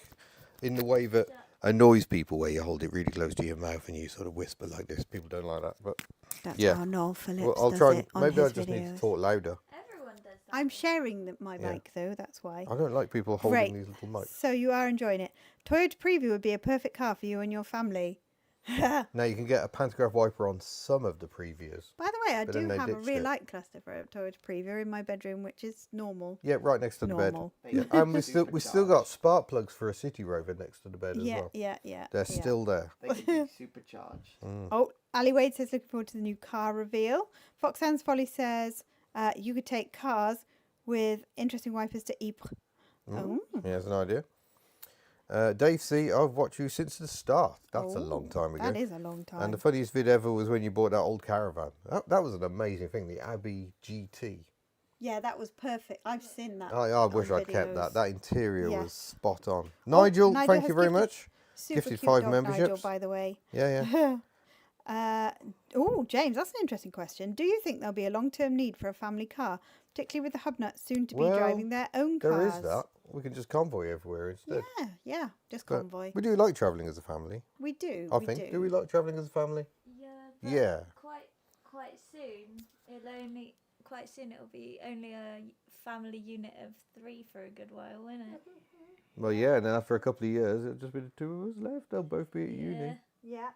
in the way that annoys people, where you hold it really close to your mouth and you sort of whisper like this. People don't like that, but That's yeah. how Noel Phillips well, I'll does try. it on Maybe I his just need to videos. talk louder. Everyone does that. I'm sharing my Yeah. mic though, that's why. I don't like people holding Great. these little mics. So you are enjoying it. Toyota Preview would be a perfect car for you and your family. Now you can get a pantograph wiper on some of the previews. By the way, I But do then they have a ditched rear it. light cluster for a Toyota Preview in my bedroom, which is normal. Yeah, right next to the bed. Normal. Yeah. And we still got spark plugs for a City Rover next to the bed as Yeah, well. yeah. They're still there. They can be supercharged. Oh, Ali Wade says looking forward to the new car reveal. Foxhound's Folly says you could take cars with interesting wipers to Ypres. Oh. Yeah, that's an idea. Dave C, I've watched you since the start. That's a long time ago. That is a long time. And the funniest vid ever was when you bought that old caravan. That was an amazing thing, the Abbey GT. Yeah, that was perfect. I've seen that. I wish on I'd kept videos. that. That interior Yes. was spot on. Nigel, Nigel thank has you very gifted much. Super Gifted cute 5 dog, Nigel, memberships. by the way. Yeah. Oh, James, that's an interesting question. Do you think there'll be a long-term need for a family car, particularly with the Hubnut soon to be Well, driving their own cars? There is that. We can just convoy everywhere instead. Yeah, just But convoy. we do like travelling as a family, We do. I think. Do we like travelling as a family? Yeah. But Yeah. Quite soon. Quite soon it'll be only a family unit of 3 for a good while, won't it? Well, yeah, and then after a couple of years, it'll just be the 2 of us left. They'll both be at uni. Yeah,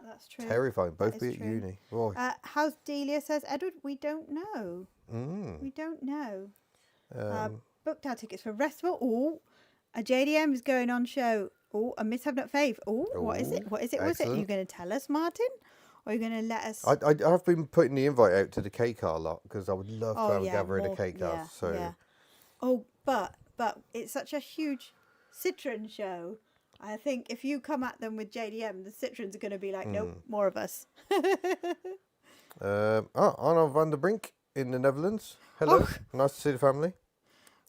that's true. Terrifying. Both That be is at true. uni. Boy. How's Delia says, Edward, we don't know. Mm. We don't know. Um, Booked our tickets for Restival. Oh, a JDM is going on show. Oh, a Miss Hubnut fave. Oh, what is it? Ooh, What is it? Was it? Are you excellent. going to tell us, Martin? Or are you going to let us? I've been putting the invite out to the K car lot because I would love to have a gathering more- of K cars. yeah, So yeah. Oh, but it's such a huge Citroen show. I think if you come at them with JDM, the Citroens are going to be like, nope, more of us. Arno van der Brink in the Netherlands. Hello, Oh. nice to see the family.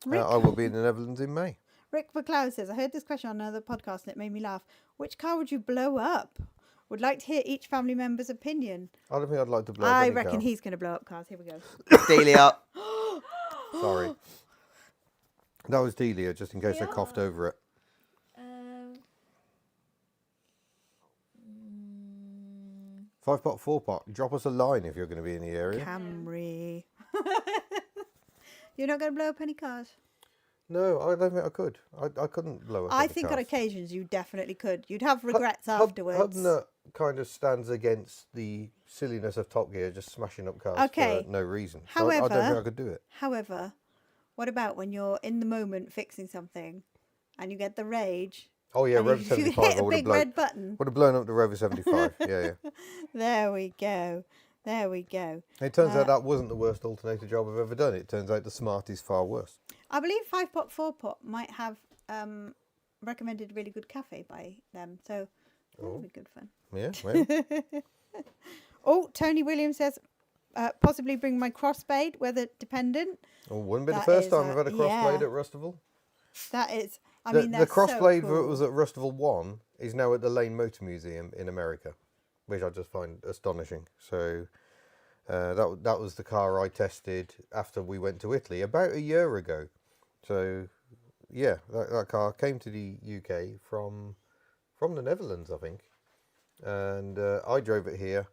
Rick, I will be in the Netherlands in May. Rick McLeod says, I heard this question on another podcast and it made me laugh. Which car would you blow up? Would like to hear each family member's opinion. I don't think I'd like to blow up I any reckon car. he's going to blow up cars. Here we go. Delia. Sorry. That was Delia, just in case I Yeah. coughed over it. Mm, 5-pot, 4-pot. Drop us a line if you're going to be in the area. Camry. You're not going to blow up any cars? No, I don't think I could. I couldn't blow up I any think on cars. occasions you definitely could. You'd have regrets afterwards. Hubnut kind of stands against the silliness of Top Gear, just smashing up cars Okay. for no reason. So I don't However- think I could do it. However, what about when you're in the moment fixing something and you get the rage. Oh yeah, and Rover you 75. hit I a would have big blown. red button. Would have blown up the Rover 75. Yeah. There we go. There we go. It turns out that wasn't the worst alternator job I've ever done. It turns out the Smart is far worse. I believe 5-pot, 4-pot might have recommended really good cafe by them. So that'll be good fun. Yeah. Well. Oh, Tony Williams says, possibly bring my crossblade, weather dependent. Well, wouldn't be the That first is time I've had a crossblade yeah. at Rustival. That is, I The mean, that's crossblade so cool. that was at Rustival 1 is now at the Lane Motor Museum in America, which I just find astonishing. So that was the car I tested after we went to Italy about a year ago. So yeah, that car came to the UK from the Netherlands, I think, and I drove it here.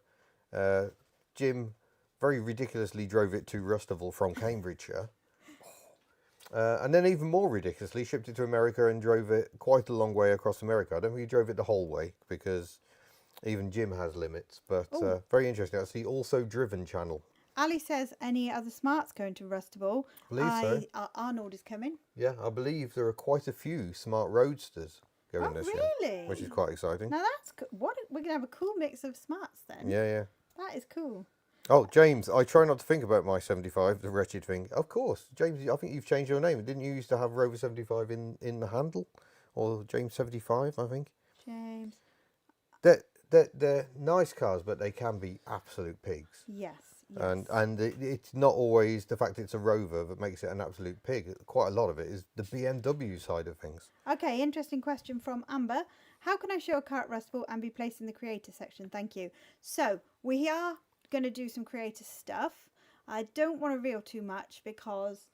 Jim very ridiculously drove it to Rustival from Cambridgeshire. And then even more ridiculously shipped it to America and drove it quite a long way across America. I don't think he drove it the whole way because even Jim has limits. But very interesting. That's the Also Driven channel. Ali says, any other smarts going to Rustival? Believe so. Arnold is coming. Yeah, I believe there are quite a few smart roadsters going this year. Really? Which is quite exciting. Now that's what we're gonna have a cool mix of smarts then. Yeah. That is cool. Oh, James, I try not to think about my 75, the wretched thing. Of course, James, I think you've changed your name. Didn't you used to have Rover 75 in the handle? Or James 75, I think. James. They're nice cars, but they can be absolute pigs. Yes. And it's not always the fact it's a Rover that makes it an absolute pig. Quite a lot of it is the BMW side of things. Okay, interesting question from Amber. How can I show a car at Rustival and be placed in the creator section? Thank you. So we are going to do some creator stuff. I don't want to reveal too much because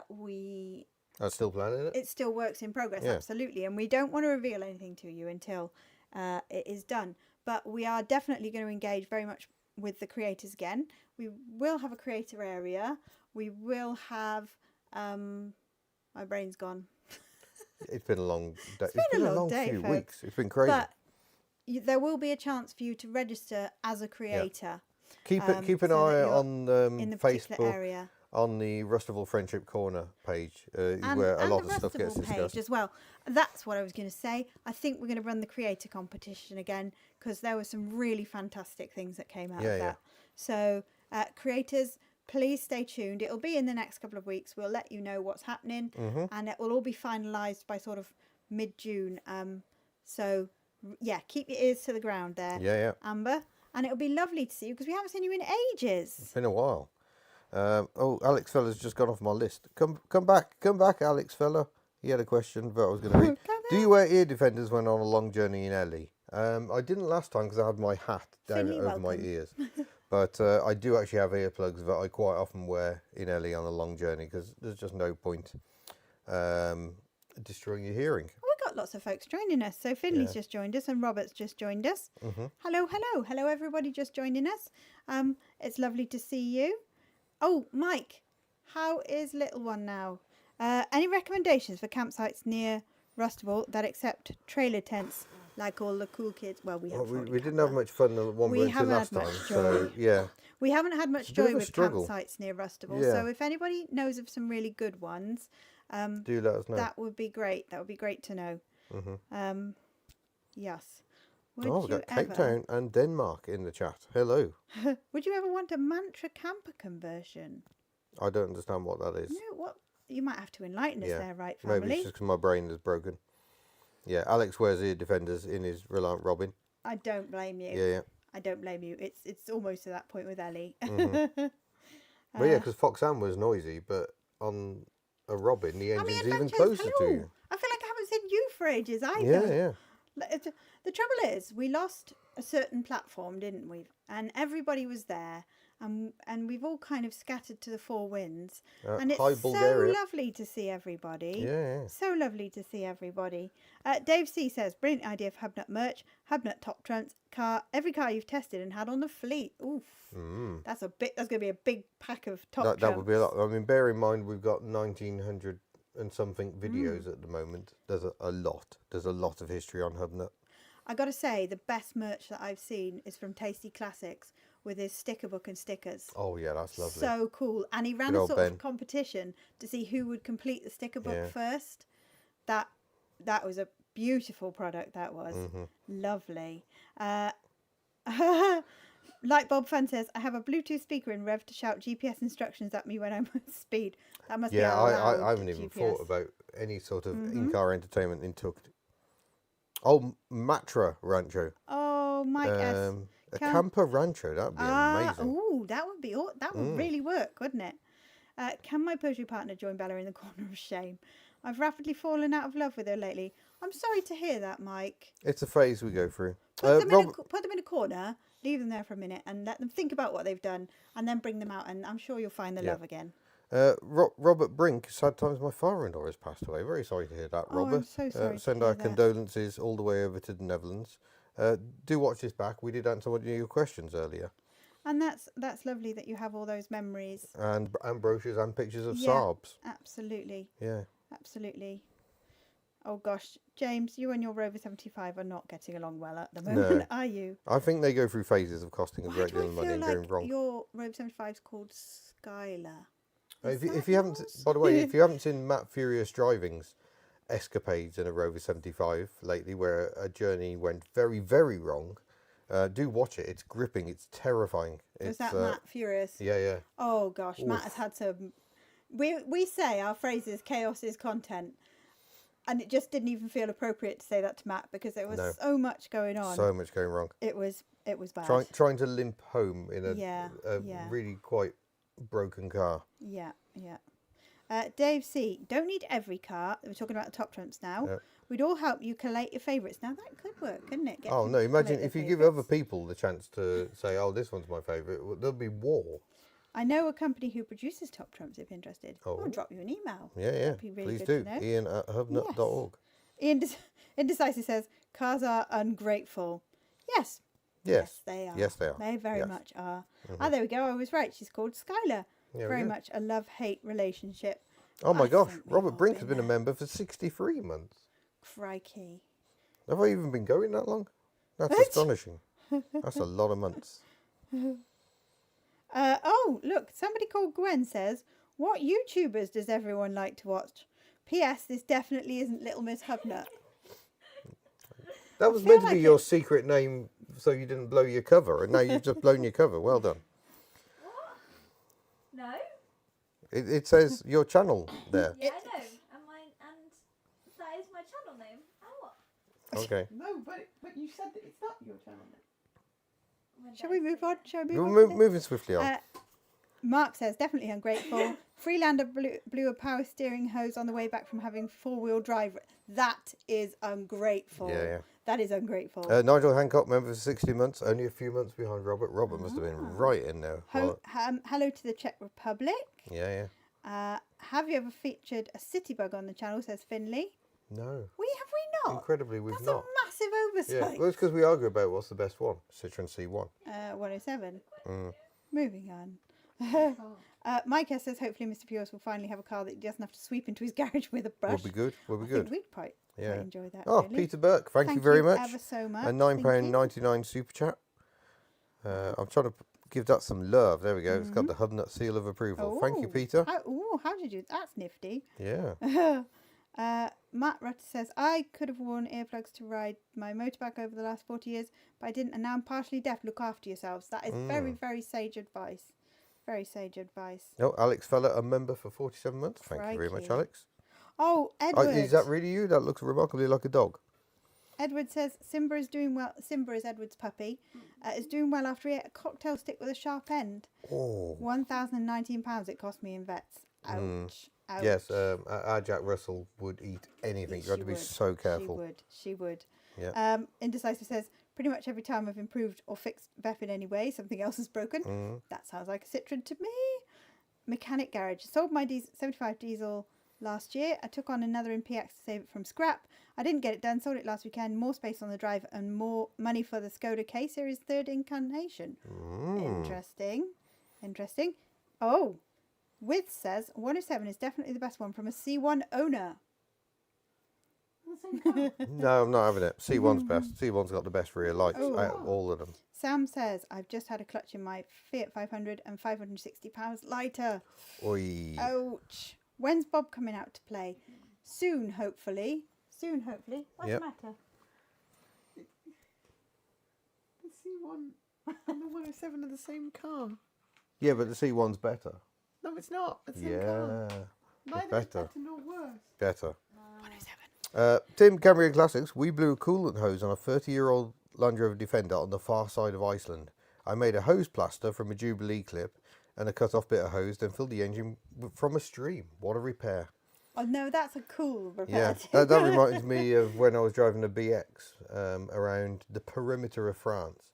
we... That's still planning it? It still works in progress, Yeah. absolutely. And we don't want to reveal anything to you until it is done. But we are definitely going to engage very much with the creators again. We will have a creator area. We will have... my brain's gone. It's been a long day. It's been a long day, few folks. weeks. It's been crazy. But there will be a chance for you to register as a creator. Keep an so that eye you're on in the particular Facebook area. on the Rustival Friendship Corner page, is And, where a and lot the of stuff gets Rustival page discussed. as well. That's what I was going to say. I think we're going to run the creator competition again because there were some really fantastic things that came out of that. So creators, please stay tuned. It'll be in the next couple of weeks. We'll let you know what's happening, and it will all be finalised by sort of mid-June. So yeah, keep your ears to the ground there, Amber. And it'll be lovely to see you because we haven't seen you in ages. It's been a while. Alex Fella's just gone off my list. Come back, Alex Fella. He had a question that I was going to read. Do you wear ear defenders when on a long journey in Ellie? I didn't last time because I had my hat down Finley, over my welcome. ears. But I do actually have earplugs that I quite often wear in Ellie on a long journey because there's just no point destroying your hearing. We've got lots of folks joining us. So Finley's just joined us and Robert's just joined us. Hello everybody just joining us. It's lovely to see you. Oh, Mike, how is little one now? Any recommendations for campsites near Rustival that accept trailer tents like all the cool kids? Well, we have. We didn't have much fun the one we went to last time. So yeah, we haven't had much joy with struggle. campsites near Rustival. Yeah. So if anybody knows of some really good ones, do let us know. that would be great. That would be great to know. Yes. Would We've you got Cape ever? Town and Denmark in the chat. Hello. Would you ever want a mantra camper conversion? I don't understand what that is. You know what? You might have to enlighten us there, right, Maybe family? it's just because my brain is broken. Yeah, Alex wears ear defenders in his Reliant Robin. I don't blame you. Yeah. I don't blame you. It's almost to that point with Ellie. But yeah, because Foxanne was noisy, but on a Robin, the engine's even Adventures, closer to hello. you. I feel like I haven't seen you for ages either. Yeah. The trouble is, we lost a certain platform, didn't we? And everybody was there, and we've all kind of scattered to the four winds. And it's hi, so Bulgaria. lovely to see everybody. Yeah. So lovely to see everybody. Dave C says, brilliant idea for Hubnut merch. Hubnut top trumps car. Every car you've tested and had on the fleet. Oof. That's going to be a big pack of top trumps. That would be a lot. I mean, bear in mind we've got 1900 and something videos at the moment. There's a lot. There's a lot of history on Hubnut. I got to say, the best merch that I've seen is from Tasty Classics with his sticker book and stickers. Oh yeah, that's lovely. So cool. And he ran Good a old sort Ben. of competition to see who would complete the sticker book Yeah. first. That That was a beautiful product. That was lovely. Light Bulb Fun says, I have a Bluetooth speaker in Rev to shout GPS instructions at me when I'm at speed. That must be a loud I haven't even GPS. thought about any sort of in-car entertainment until... Oh, Matra Rancho. Oh, Mike S. A camper rancho, that'd be amazing. Oh, that would be that would really work, wouldn't it? Can my poetry partner join Bella in the corner of shame? I've rapidly fallen out of love with her lately. I'm sorry to hear that, Mike. It's a phase we go through. Put them in a corner, leave them there for a minute, and let them think about what they've done, and then bring them out, and I'm sure you'll find the love again. Robert Brink, sad times my father-in-law has passed away. Very sorry to hear that, Robert. I'm so sorry. Send our condolences all the way over to the Netherlands. Do watch this back. We did answer one of your questions earlier. And that's lovely that you have all those memories. And brochures and pictures of Saabs. Absolutely. Yeah. Absolutely. Oh gosh, James, you and your Rover 75 are not getting along well at the moment, are you? I think they go through phases of costing a great deal of money and going wrong. Your Rover 75 is called Skylar. If you haven't, by the way, if you haven't seen Matt Furious Driving's escapades in a Rover 75 lately, where a journey went very, very wrong, do watch it. It's gripping. It's terrifying. Was that Matt Furious? Yeah, yeah. Oh gosh, Matt has had some. We say our phrase is chaos is content, and it just didn't even feel appropriate to say that to Matt because there was so much going on. So much going wrong. It was bad. Trying to limp home in a really quite broken car. Yeah. Dave C. Don't need every car. We're talking about the top trumps now. Yeah. We'd all help you collate your favourites. Now that could work, couldn't it? Imagine if you give other people the chance to say, "Oh, this one's my favourite." There'll be war. I know a company who produces top trumps. If interested, I'll drop you an email. Yeah. Please do. Ian at hubnut.org. Ian Indecisive says cars are ungrateful. Yes, they are. Yes, they are. They very much are. There we go. I was right. She's called Skylar. Very much a love-hate relationship. Oh my gosh, Robert Brink has been a member for 63 months. Crikey. Have I even been going that long? That's astonishing. That's a lot of months. Look, somebody called Gwen says, what YouTubers does everyone like to watch? P.S. This definitely isn't Little Miss Hubnut. That was meant to be your secret name so you didn't blow your cover, and now you've just blown your cover. Well done. What? No? It says your channel there. Yeah, I know. And that is my channel name. And what? Okay. No, but you said that it's not your channel. Shall we move on? We're moving swiftly on. Mark says, definitely ungrateful. Freelander blew a power steering hose on the way back from having four-wheel drive. That is ungrateful. Yeah. That is ungrateful. Nigel Hancock, member for 60 months, only a few months behind Robert. Robert must have been right in there. Hello to the Czech Republic. Yeah. Have you ever featured a city bug on the channel, says Finley? No. Have we not? Incredibly, we've That's not. a massive oversight. Yeah, well, it's because we argue about what's the best one. Citroen C1. 107. Moving on. Mike S says, hopefully Mr. Pierce will finally have a car that he doesn't have to sweep into his garage with a brush. We'll be good. I think we'd quite enjoy that. Oh, really. Peter Burke, thank you very much. Ever so much. A £9.99 super chat. I'm trying to give that some love. There we go. It's got the Hubnut seal of approval. Thank you, Peter. How did you? That's nifty. Yeah. Matt Rutter says, I could have worn earplugs to ride my motorbike over the last 40 years, but I didn't, and now I'm partially deaf. Look after yourselves. That is very, very sage advice. Very sage advice. Oh, Alex Feller, a member for 47 months. Thank you very much, Alex. Oh, Edward. Is that really you? That looks remarkably like a dog. Edward says, Simba is doing well. Simba is Edward's puppy. Is doing well after he ate a cocktail stick with a sharp end. Oh. £1,019 it cost me in vets. Ouch. Ouch. Yes, our Jack Russell would eat anything. You have to be so careful. She would. Yeah. Indecisive says, pretty much every time I've improved or fixed VEF in any way, something else is broken. That sounds like a Citroen to me. Mechanic Garage. Sold my 75 diesel last year. I took on another in PX to save it from scrap. I didn't get it done. Sold it last weekend. More space on the drive and more money for the Skoda K Series 3rd incarnation. Interesting. Oh, With says 107 is definitely the best one from a C1 owner. No, I'm not having it. C1's best. C1's got the best rear lights out of all of them. Sam says, I've just had a clutch in my Fiat 500 and £560 lighter. Oi. Ouch. When's Bob coming out to play? Soon, hopefully. soon, hopefully. What's Yep. the matter? The C1 and the 107 are the same car. Yeah, but the C1's better. No, it's not. It's the same Yeah, car. Neither is better. better nor worse. better. 107. Tim, Camry Classics, we blew a coolant hose on a 30-year-old Land Rover Defender on the far side of Iceland. I made a hose plaster from a Jubilee clip and a cut-off bit of hose, then filled the engine from a stream. What a repair. Oh, no, that's a cool repair. Yeah, too. that reminds me of when I was driving a BX around the perimeter of France.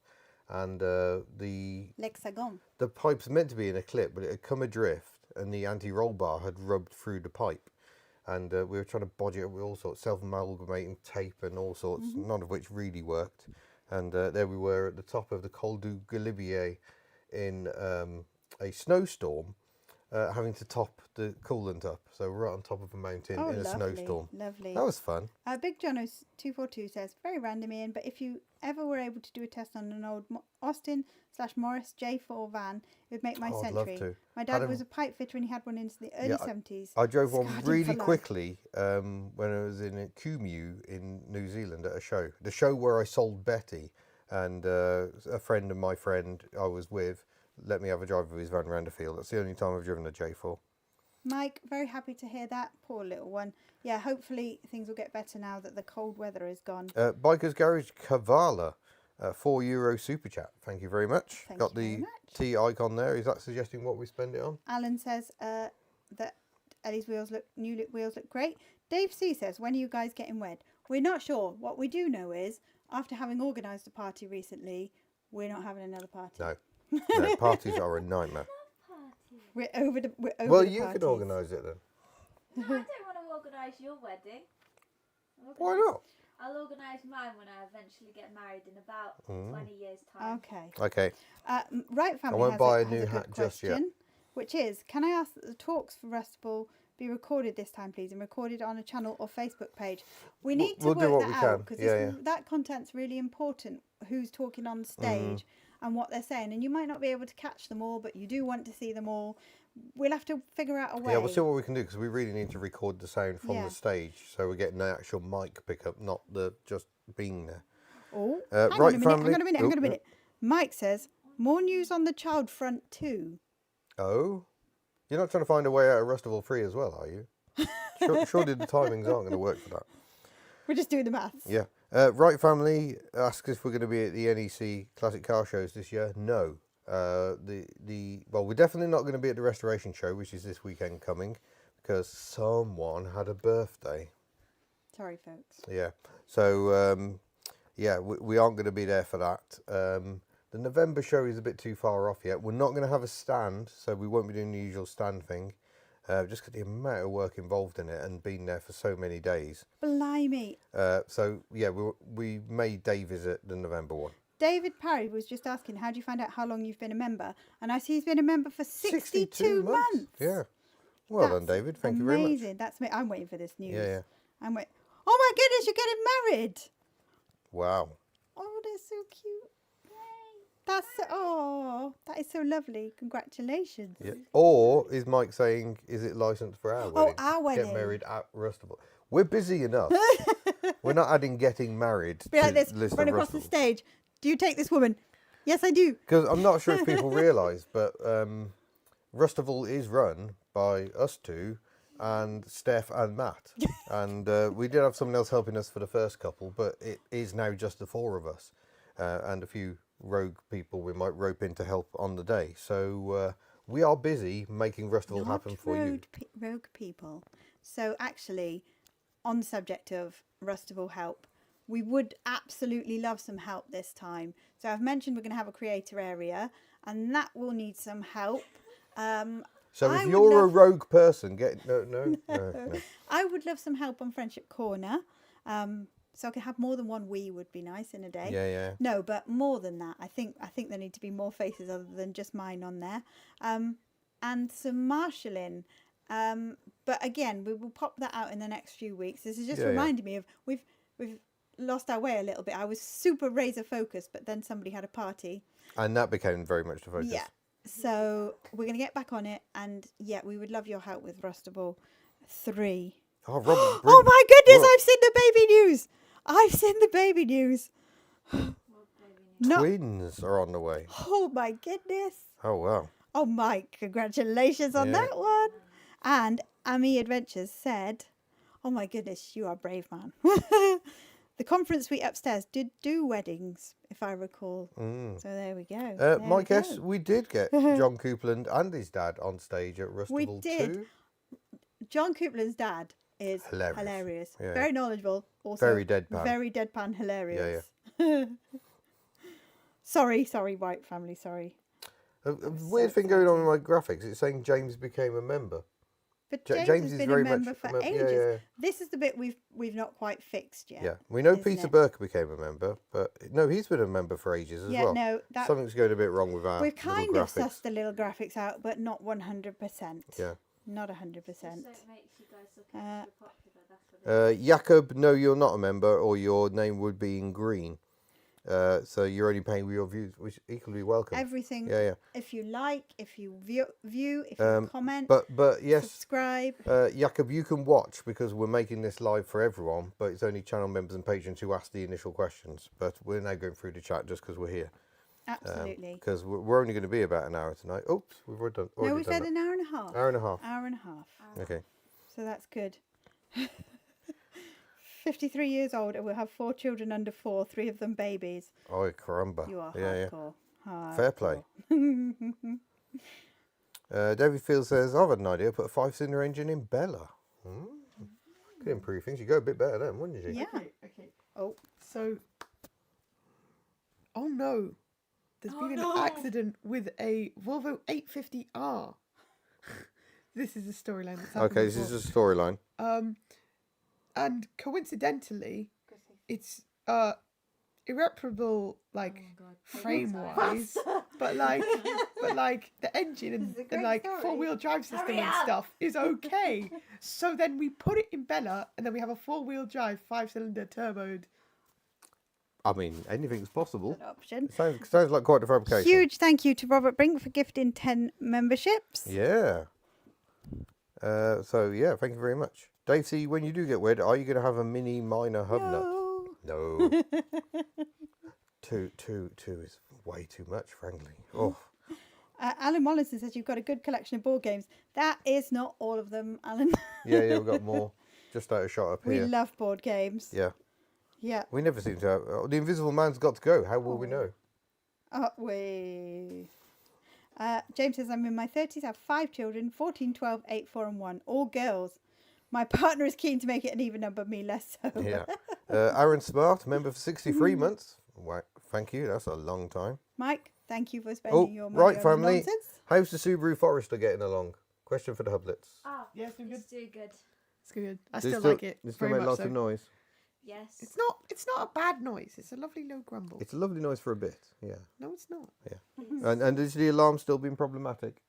And L'Hexagon. the pipe's meant to be in a clip, but it had come adrift and the anti-roll bar had rubbed through the pipe. And we were trying to bodge it up with all sorts, self-amalgamating tape and all sorts, none of which really worked. And there we were at the top of the Col du Galibier in a snowstorm, having to top the coolant up. So we're right on top of a mountain in a snowstorm. Lovely. That was fun. Big Jonos 242 says, very random, Ian, but if you ever were able to do a test on an old Austin/Morris J4 van, it would make my Oh, I'd love century. to. My dad was a pipe fitter and he had one into the early 70s. I drove one Scarred him really for life. quickly when I was in Kumu in New Zealand at a show. The show where I sold Betty, and a friend of my friend I was with let me have a drive of his van around the field. That's the only time I've driven a J4. Mike, very happy to hear that. Poor little one. Yeah, hopefully things will get better now that the cold weather is gone. Bikers Garage Kavala, €4 super chat. Thank you very much. Thank Got you very the much. T icon there. Is that suggesting what we spend it on? Alan says that Ellie's new wheels look great. Dave C says, when are you guys getting wed? We're not sure. What we do know is, after having organised a party recently, we're not having another party. No. No, parties are a nightmare. We're over the Well, the you parties. can organise it then. No, I don't want to organise your wedding. Why not? I'll organise mine when I eventually get married in about 20 years' time. Okay. Okay. Right family won't has buy a has new good hat just yet. question, which is, can I ask that the talks for Rustable be recorded this time, please, and recorded on a channel or Facebook page? We need we'll to do work what we that out can. because Yeah. that content's really important. Who's talking on stage and what they're saying, and you might not be able to catch them all, but you do want to see them all. We'll have to figure out a way. Yeah, we'll see what we can do because we really need to record the sound from Yeah. the stage, so we're getting the actual mic pickup, not the just being there. Oh, Right, hang on a minute. family. Hang on a minute. Mike says more news on the child front too. Oh, you're not trying to find a way out of Rustable 3 as well, are you? Surely the timings aren't going to work for that. We're just doing the maths. Yeah. Right family asks if we're going to be at the NEC Classic Car Shows this year. No. Well, we're definitely not going to be at the Restoration Show, which is this weekend coming, because someone had a birthday. Sorry, folks. Yeah. So, we aren't going to be there for that. The November show is a bit too far off yet. We're not going to have a stand, so we won't be doing the usual stand thing. Just because the amount of work involved in it and being there for so many days. Blimey. We may day visit the November one. David Parry was just asking, how do you find out how long you've been a member? And I see he's been a member for 62 months. Yeah. Well That's done, David. Thank you very much. amazing. That's me. I'm waiting for this news. Yeah. I'm waiting. Oh my goodness, you're getting married. Wow. Oh, that's so cute. That is so lovely. Congratulations. Yeah. Or is Mike saying, is it licensed for our wedding? Oh, our wedding. Get married at Rustable. We're busy enough. We're not adding getting married Be like to this, list run of across the Rustable. stage. Do you take this woman? Yes, I do. Because I'm not sure if people realise, but Rustable is run by us two and Steph and Matt. And we did have someone else helping us for the first couple, but it is now just the four of us and a few rogue people we might rope in to help on the day. So we are busy making Rustable happen for you. Rogue people. So actually, on the subject of Rustable help, we would absolutely love some help this time. So I've mentioned we're going to have a creator area, and that will need some help. So I if would you're a love- rogue person, no. I would love some help on Friendship Corner. So I could have more than one we would be nice in a day. Yeah. No, but more than that. I think there need to be more faces other than just mine on there. And some marshalling. But again, we will pop that out in the next few weeks. This is just reminding me of we've lost our way a little bit. I was super razor focused, but then somebody had a party. And that became very much the focus. Yeah. So we're going to get back on it. And yeah, we would love your help with Rustable 3. Oh, Robert. Oh my goodness, Look. I've seen the baby news. I've seen the baby news. No. Twins are on the way. Oh my goodness. Oh, wow. Oh my, congratulations on Yeah. that one. And Ami Adventures said, oh my goodness, you are a brave man. The conference suite upstairs did do weddings, if I recall. So there we go. There My we guess, go. we did get John Coupland and his dad on stage at Rustival did. 2. John Coupland's dad is Hilarious. hilarious. Yeah. Very knowledgeable. Also Very deadpan. Very deadpan hilarious. Sorry, White family, sorry. A weird thing going on with my graphics. It's saying James became a member. But James James is has been very a member much for a ages. yeah. This is the bit we've not quite fixed yet. Yeah, we know isn't Peter it? Burke became a member, but no, he's been a member for ages as Yeah, well. no, that Something's going a bit wrong with our we've little kind of graphics. sussed the little graphics out, but not 100%. Yeah. Not 100%. So it makes you guys look extra popular. That's what it is. Jakob, no, you're not a member, or your name would be in green. So you're only paying with your views, which is equally welcome. Everything. Yeah. If you like, if you view, if you comment, But yes, subscribe. Jakob, you can watch because we're making this live for everyone, but it's only channel members and patrons who ask the initial questions. But we're now going through the chat just because we're here. Absolutely. Because we're only going to be about an hour tonight. Oops, we've already done. No, we done said that. an hour and a half. Hour and a half. Hour and a half. Okay. So that's good. 53 years old and we'll have 4 children under 4, 3 of them babies. Oh, caramba. You are yeah. hardcore. Fair play. David Field says, I've had an idea. Put a 5-cylinder engine in Bella. Could improve things. You go a bit better then, wouldn't you? Yeah. Okay. Oh. So, oh no, there's been an accident with a Volvo 850R. This is a storyline that's happened Okay, this before. is a storyline. And coincidentally, it's irreparable, like frame wise, but like the engine and great like story. 4-wheel drive system and stuff is okay. So then we put it in Bella, and then we have a 4-wheel drive 5-cylinder turboed. I mean, anything's possible. Good option. Sounds like quite a fabrication. Huge thank you to Robert Brink for gifting 10 memberships. Yeah. So yeah, thank you very much. Dave C, when you do get wed, are you going to have a mini minor Hubnut? No. No. two is way too much, frankly. Oh. Alan Mollinson says you've got a good collection of board games. That is not all of them, Alan. Yeah, we've got more. Just out of shot up We here. love board games. Yeah. Yeah. We never seem to have... the Invisible Man's got to go. How will we know? James says, I'm in my 30s, have 5 children, 14, 12, 8, 4 and 1. All girls. My partner is keen to make it an even number, me less so. Yeah. Aaron Smart, member for 63 months. Wow, thank you. That's a long time. Mike, thank you for spending your money right, on family. nonsense. How's the Subaru Forester getting along? Question for the Hublets. Oh, Yeah, it's been good. it's too good. It's good. I Does it still like it. It still Very make much lots so. of noise. Yes. It's not a bad noise. It's a lovely low grumble. It's a lovely noise for a bit. Yeah. No, it's not. And is the alarm still been problematic?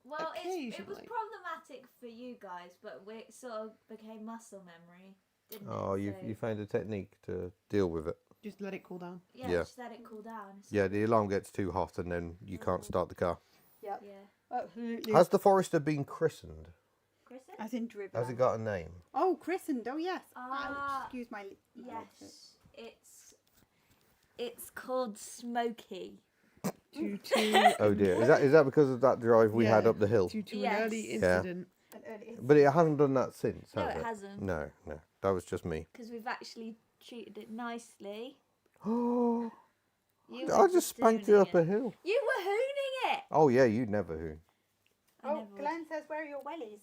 Well, it was Occasionally. problematic for you guys, but it sort of became muscle memory, didn't Oh, it? you found a technique to deal with it. Just let it cool down. Yeah, Yeah. just let it cool down. So, Yeah, the alarm gets too hot and then you can't start the car. yeah. Absolutely. Has the Forester been christened? Kristen? As in driven. Has it got a name? Oh, christened. Oh, yes. Excuse my... Yes, it's called Smokey. Due to Oh dear. Is that because of that drive we had Yeah. up the hill? due to Yes. an early incident. But it hasn't done that since, No, has it it? hasn't. No. That was just me. Because we've actually treated it nicely. Oh, You I were just spanked it hooning up a hill. You were hooning it. Oh yeah, you'd never hoon. I Oh, never would. Glenn says, where are your wellies?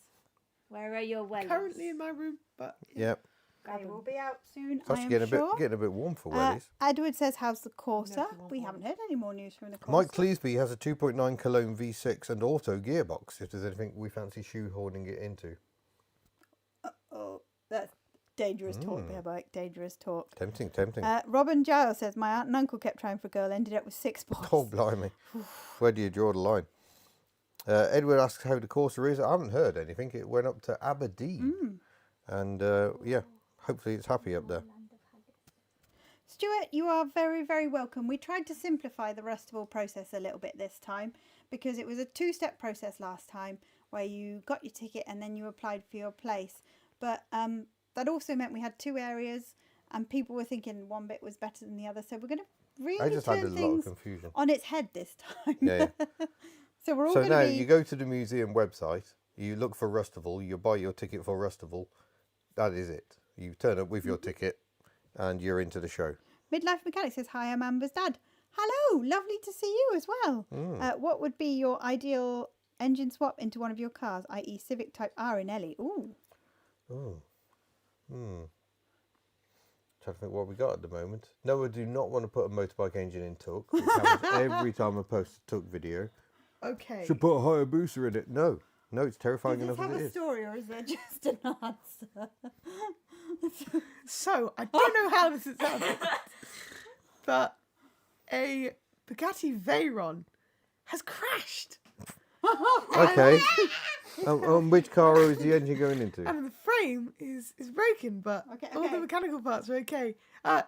Where are your wellies? Currently in my room, but Yep. They will be out soon, It's I actually am sure. getting a bit warm for wellies. Edward says, how's the Corsa? Never want We one. haven't heard any more news from the Corsa. Mike Cleesby has a 2.9 Cologne V6 and auto gearbox. If there's anything we fancy shoehorning it into. Oh, that's dangerous talk there, Mike. Dangerous talk. Tempting. Robin Giles says, my aunt and uncle kept trying for a girl, ended up with 6 boys. Oh blimey, where do you draw the line? Edward asks how the Corsa is. I haven't heard anything. It went up to Aberdeen, and yeah, hopefully it's happy up there. Stuart, you are very, very welcome. We tried to simplify the Rustival process a little bit this time because it was a 2-step process last time where you got your ticket and then you applied for your place. But that also meant we had 2 areas, and people were thinking one bit was better than the other. So we're going to I really just had a turn lot of things confusion. on its head this time. Yeah. So we're all So going now to be... you go to the museum website, you look for Rustival, you buy your ticket for Rustival. That is it. You turn up with your ticket, and you're into the show. Midlife Mechanic says, hi, I'm Amber's dad. Hello, lovely to see you as well. What would be your ideal engine swap into one of your cars, i.e. Civic Type R in Ellie? Ooh. Oh. Trying to think what we got at the moment. No, I do not want to put a motorbike engine in Tuk, which happens every time I post a Tuk video. Okay. Should put a Hayabusa in it. No, it's terrifying Does this enough have as it a is. story, or is there just an answer? So, I don't know how this is sounding, but a Bugatti Veyron has crashed. Okay. Which car is the engine going into? And the frame is broken, but all Okay. the mechanical parts are okay.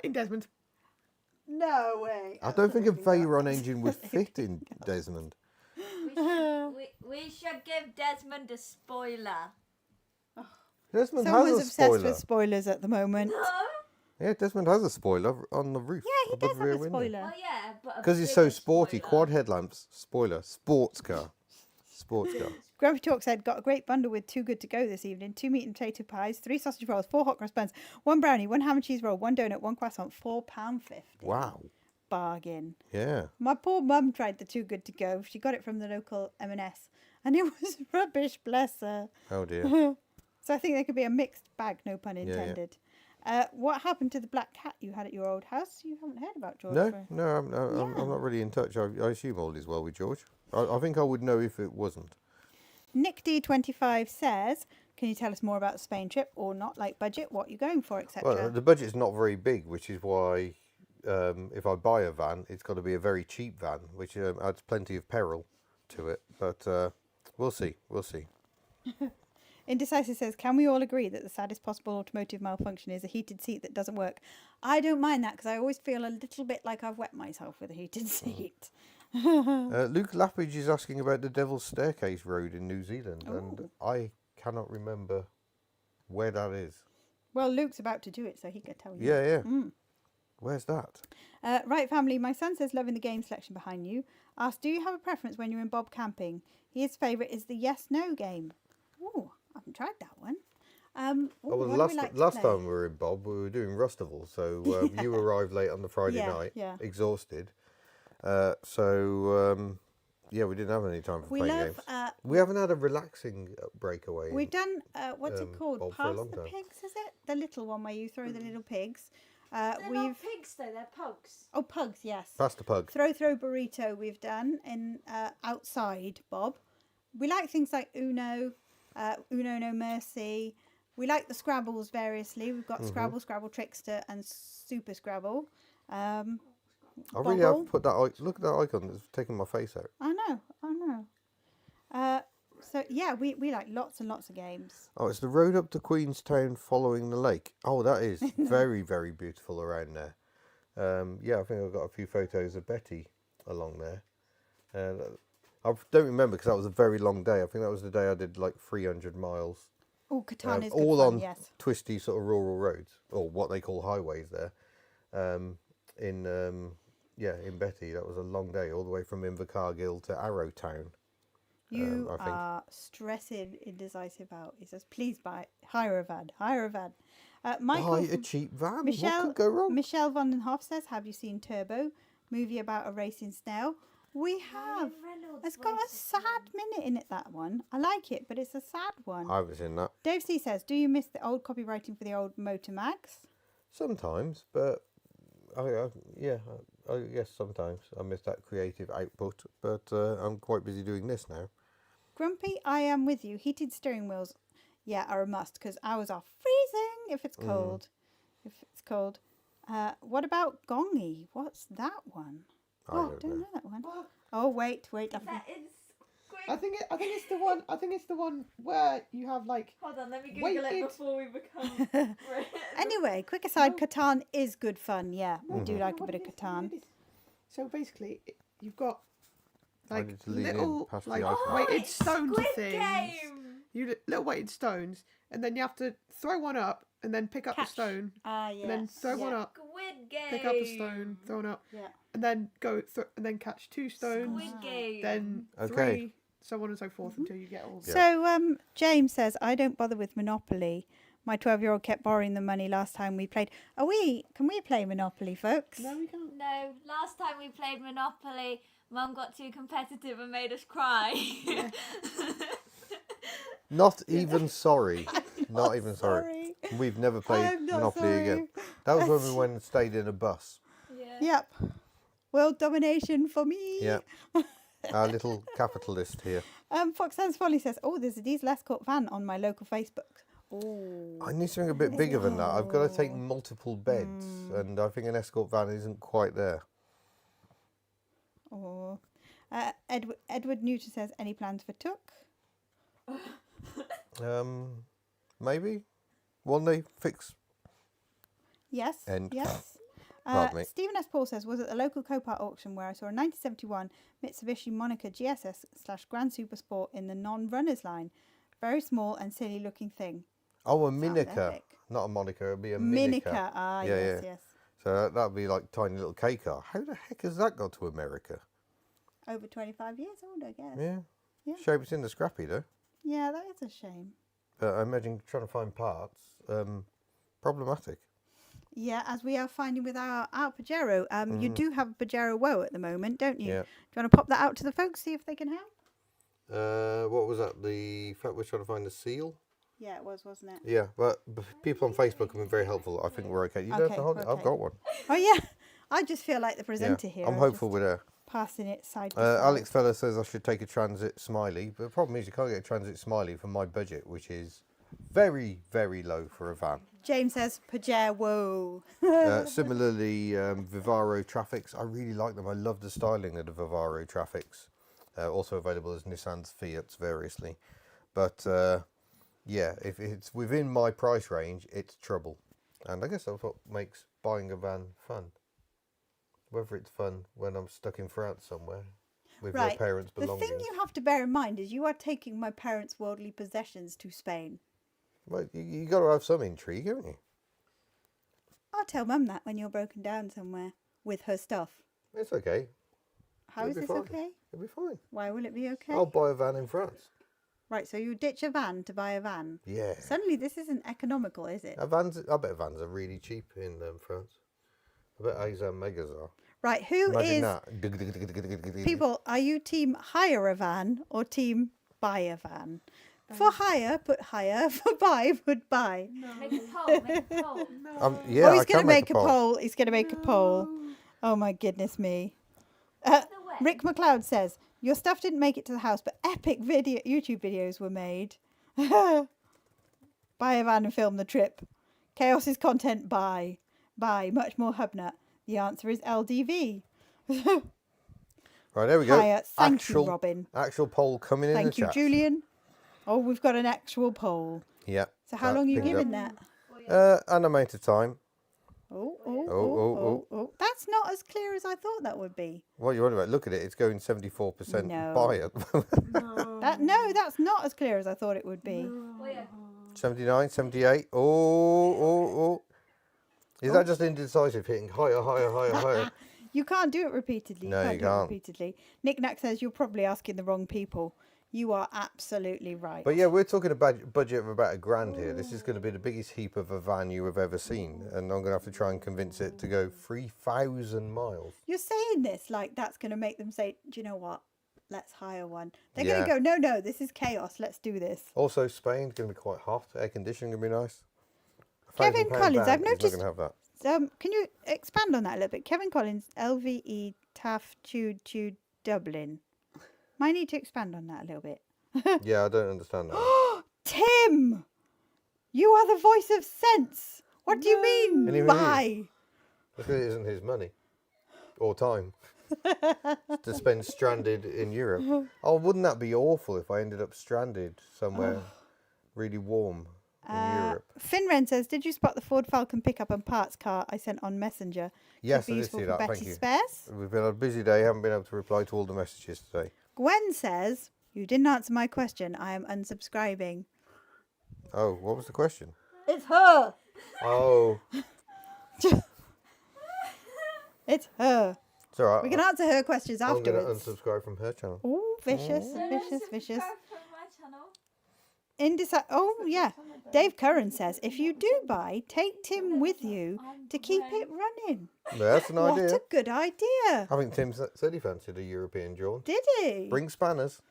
In Desmond. No way. I don't think a Absolutely not. Veyron engine would fit in Desmond. We should give Desmond a spoiler. Desmond Someone's has a obsessed spoiler. with spoilers at the moment. Yeah, Desmond has a spoiler on the roof. Yeah, he above does the have rear a window. spoiler. Oh yeah, but Because he's so sporty. Quad headlamps. Spoiler. Sports car. Sports car. Grumpy Talk said, got a great bundle with Too Good To Go this evening. 2 meat and potato pies, 3 sausage rolls, 4 hot cross buns, 1 brownie, 1 ham and cheese roll, 1 donut, 1 croissant, £4.50. Wow. Bargain. Yeah. My poor mum tried the Too Good To Go. She got it from the local M&S. And it was rubbish, bless her. Oh dear. So I think there could be a mixed bag, no pun intended. What happened to the black cat you had at your old house? You haven't heard about George. No, I'm not really in touch. I assume all is well with George. I think I would know if it wasn't. Nick D25 says, can you tell us more about the Spain trip or not, like budget, what you're going for, etc.? Well, the budget's not very big, which is why if I buy a van, it's got to be a very cheap van, which adds plenty of peril to it. But we'll see. Indecisive says, can we all agree that the saddest possible automotive malfunction is a heated seat that doesn't work? I don't mind that because I always feel a little bit like I've wet myself with a heated seat. Luke Lappage is asking about the Devil's Staircase Road in New Zealand, and I cannot remember where that is. Well, Luke's about to do it, so he can tell you. Yeah. Where's that? Right, family, my son says, loving the game selection behind you. Asked, do you have a preference when you're in Bob camping? His favourite is the yes-no game. Oh, I haven't tried that one. Well, last time we were in Bob, we were doing Rustival, so you arrived late on the Friday night, exhausted. Yeah, we didn't have any time for playing games. We haven't had a relaxing breakaway. We've done, what's it called? Bob for a Past long the time. Pigs, is it? The little one where you throw the little pigs. They're not pigs though, they're pugs. Oh, pugs, yes. Past the pug. Throw burrito we've done in outside Bob. We like things like Uno, Uno No Mercy. We like the Scrabbles variously. We've got Scrabble, Scrabble Trickster, and Super Scrabble. I really have put that. Look at that icon that's taking my face out. I know. So yeah, we like lots and lots of games. Oh, it's the road up to Queenstown following the lake. Oh, that is very, very beautiful around there. Yeah, I think I've got a few photos of Betty along there. I don't remember because that was a very long day. I think that was the day I did like 300 miles. Oh, Catan is good all fun, on yes. twisty sort of rural roads, or what they call highways there. In Betty, that was a long day, all the way from Invercargill to Arrowtown. You I think. are stressing indecisive out. He says, please hire a van. Michael, Buy a cheap van. What could go wrong? Michelle von den Hoff says, have you seen Turbo? Movie about a racing snail. We have. It's got a sad minute in it, that one. I like it, but it's a sad one. I haven't seen that. Dave C says, do you miss the old copywriting for the old motor mags? Sometimes, but yes, sometimes I miss that creative output. But I'm quite busy doing this now. Grumpy, I am with you. Heated steering wheels, are a must because ours are freezing if it's cold. What about Gongi? What's that one? I don't know that one. Oh wait. I think it's the one. I think it's the one where you have like. Hold on, let me Google it before we become. Anyway, quick aside, Catan is good fun. Yeah, we do like a bit of Catan. So basically, you've got I like need to lean in little past the like icon. weighted stone Squid things. Game. little weighted stones, and then you have to throw one up and then pick up the Catch. stone, Yes. and then throw one up, Squid Game. pick up a stone, throw one up, Yeah. and then and then catch 2 stones, Squid Game. then Okay. 3, so on and so forth until you get all. Yeah. So James says, I don't bother with Monopoly. My 12-year-old kept borrowing the money last time we played. Can we play Monopoly, folks? No, we can't. No, last time we played Monopoly, Mum got too competitive and made us cry. Not even sorry. Not even sorry. Sorry. We've never played I'm not Monopoly again. That was when we went and stayed in a bus. Yeah. Yep. World domination for me. Yeah. Our little capitalist here. Fox Sans Folly says, there's a diesel escort van on my local Facebook. Oh. I need something a bit bigger than that. I've got to take multiple beds, and I think an escort van isn't quite there. Oh. Edward Newton says, any plans for Took? Maybe one day fix. Yes. End. Yes. Pardon me. Stephen S. Paul says, was at the local Copart auction where I saw a 1971 Mitsubishi Monica GSS/Grand Super Sport in the non-runners line. Very small and silly looking thing. Oh, a Sounds Minica, epic. not a Monica. It'd be a Minica. Minica. Ah, Yeah, yes, yeah. yes. So that'd be like tiny little K car. How the heck has that got to America? Over 25 years old, I guess. Yeah. Yeah. Shame it's in the scrappy though. Yeah, that is a shame. But I imagine trying to find parts problematic. Yeah, as we are finding with our Pajero. You do have a Pajero Woe at the moment, don't you? Yeah. Do you want to pop that out to the folks, see if they can help? What was that? The fact we're trying to find the seal? Yeah, it was, wasn't it? Yeah, but people on Facebook have been very helpful. I think we're okay. You don't have Okay, to hold it. I've okay. got one. Oh, yeah. I just feel like the Yeah. presenter here. I'm hopeful with her. Passing it side by side. Alex Feller says I should take a transit smiley, but the problem is you can't get a transit smiley for my budget, which is very, very low for a van. James says, Pajero. Similarly, Vivaro Traffics, I really like them. I love the styling of the Vivaro Traffics. Also available as Nissan's Fiats variously. But yeah, if it's within my price range, it's trouble. And I guess that's what makes buying a van fun. Whether it's fun when I'm stuck in France somewhere with my parents' The belongings. thing you have to bear in mind is you are taking my parents' worldly possessions to Spain. Well, you got to have some intrigue, haven't you? I'll tell Mum that when you're broken down somewhere with her stuff. It's okay. How It'll is be this fine. okay? It'll be fine. Why will it be okay? I'll buy a van in France. Right, so you ditch a van to buy a van. Yeah. Suddenly this isn't economical, is it? I bet vans are really cheap in France. I bet Azam Megas are. Right, who is... Imagine that. People, are you team hire a van or team buy a van? For hire, put hire. For buy, put buy. Make a poll, make a poll. Yeah, Oh, he's I going can to make a poll. poll. He's going to make a poll. Oh, my goodness me. way. Rick McLeod says, your stuff didn't make it to the house, but epic YouTube videos were made. Buy a van and film the trip. Chaos is content, buy. Buy. Much more Hubnut. The answer is LDV. Right, there we go. Hire. Thank you, Robin. Actual poll coming in Thank the you, chat. Julian. Oh, we've got an actual poll. Yeah. So how long are you pinged giving up. that? An amount of time. Oh. That's not as clear as I thought that would be. What are you on about? Look at it. It's going 74% No. buy at the moment. No, that's not as clear as I thought it would be. 79, 78. Oh. Is that just indecisive hitting higher, higher? You can't do it repeatedly. No, you do it can't. repeatedly. Nick Nack says you're probably asking the wrong people. You are absolutely right. But yeah, we're talking about budget of about £1,000 here. This is going to be the biggest heap of a van you have ever seen. And I'm going to have to try and convince it to go 3,000 miles. You're saying this like that's going to make them say, do you know what? Let's hire one. They're Yeah. going to go, no, this is chaos. Let's do this. Also, Spain's going to be quite hot. Air conditioning going to be nice. Kevin £1,000 Collins, van I've is not noticed- going to have that. Can you expand on that a little bit? Kevin Collins, LVE Taff Tude Dublin. Might need to expand on that a little bit. Yeah, I don't understand that. Tim! You are the voice of sense. What do you mean? And even Why? Because it isn't his money or time to spend stranded in Europe. Oh, wouldn't that be awful if I ended up stranded somewhere really warm in Europe? Finren says, did you spot the Ford Falcon pickup and parts car I sent on Messenger? Yes, Could be I did useful see for that. Betty Thank you. Spares. We've been on a busy day. Haven't been able to reply to all the messages today. Gwen says, You didn't answer my question. I am unsubscribing. Oh, what was the question? It's her. Oh, It's her. it's all right. We can answer her questions I'm going to afterwards. unsubscribe from her channel. Oh, vicious, vicious, vicious. From my channel. Oh, yeah. Dave Curran says, if you do buy, take Tim with you to keep it running. That's an What idea. a good idea. I think Tim said he fancied a European jaunt. Did he? Bring spanners.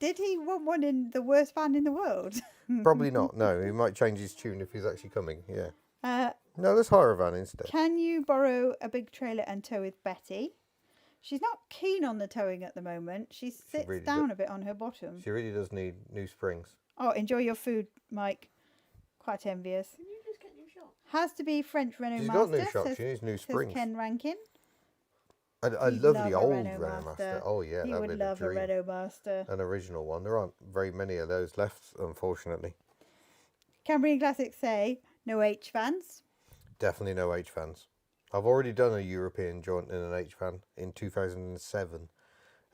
Did he want one in the worst band in the world? Probably not. No, he might change his tune if he's actually coming. Yeah. Uh, No, let's hire a van instead. can you borrow a big trailer and tow with Betty? She's not keen on the towing at the moment. She sits really down a bit on her bottom. She really does need new springs. Oh, enjoy your food, Mike. Quite envious. Can you just get new shocks? Has to be French Renault She's Master. got new shocks. says- She needs new says springs. Ken Rankin. I He'd love love the a old Renault Renault Master. Master. Oh yeah, You that would would be love the a dream. Renault Master. An original one. There aren't very many of those left, unfortunately. Cambrian Classics say no H fans. Definitely no H fans. I've already done a European jaunt in an H van in 2007.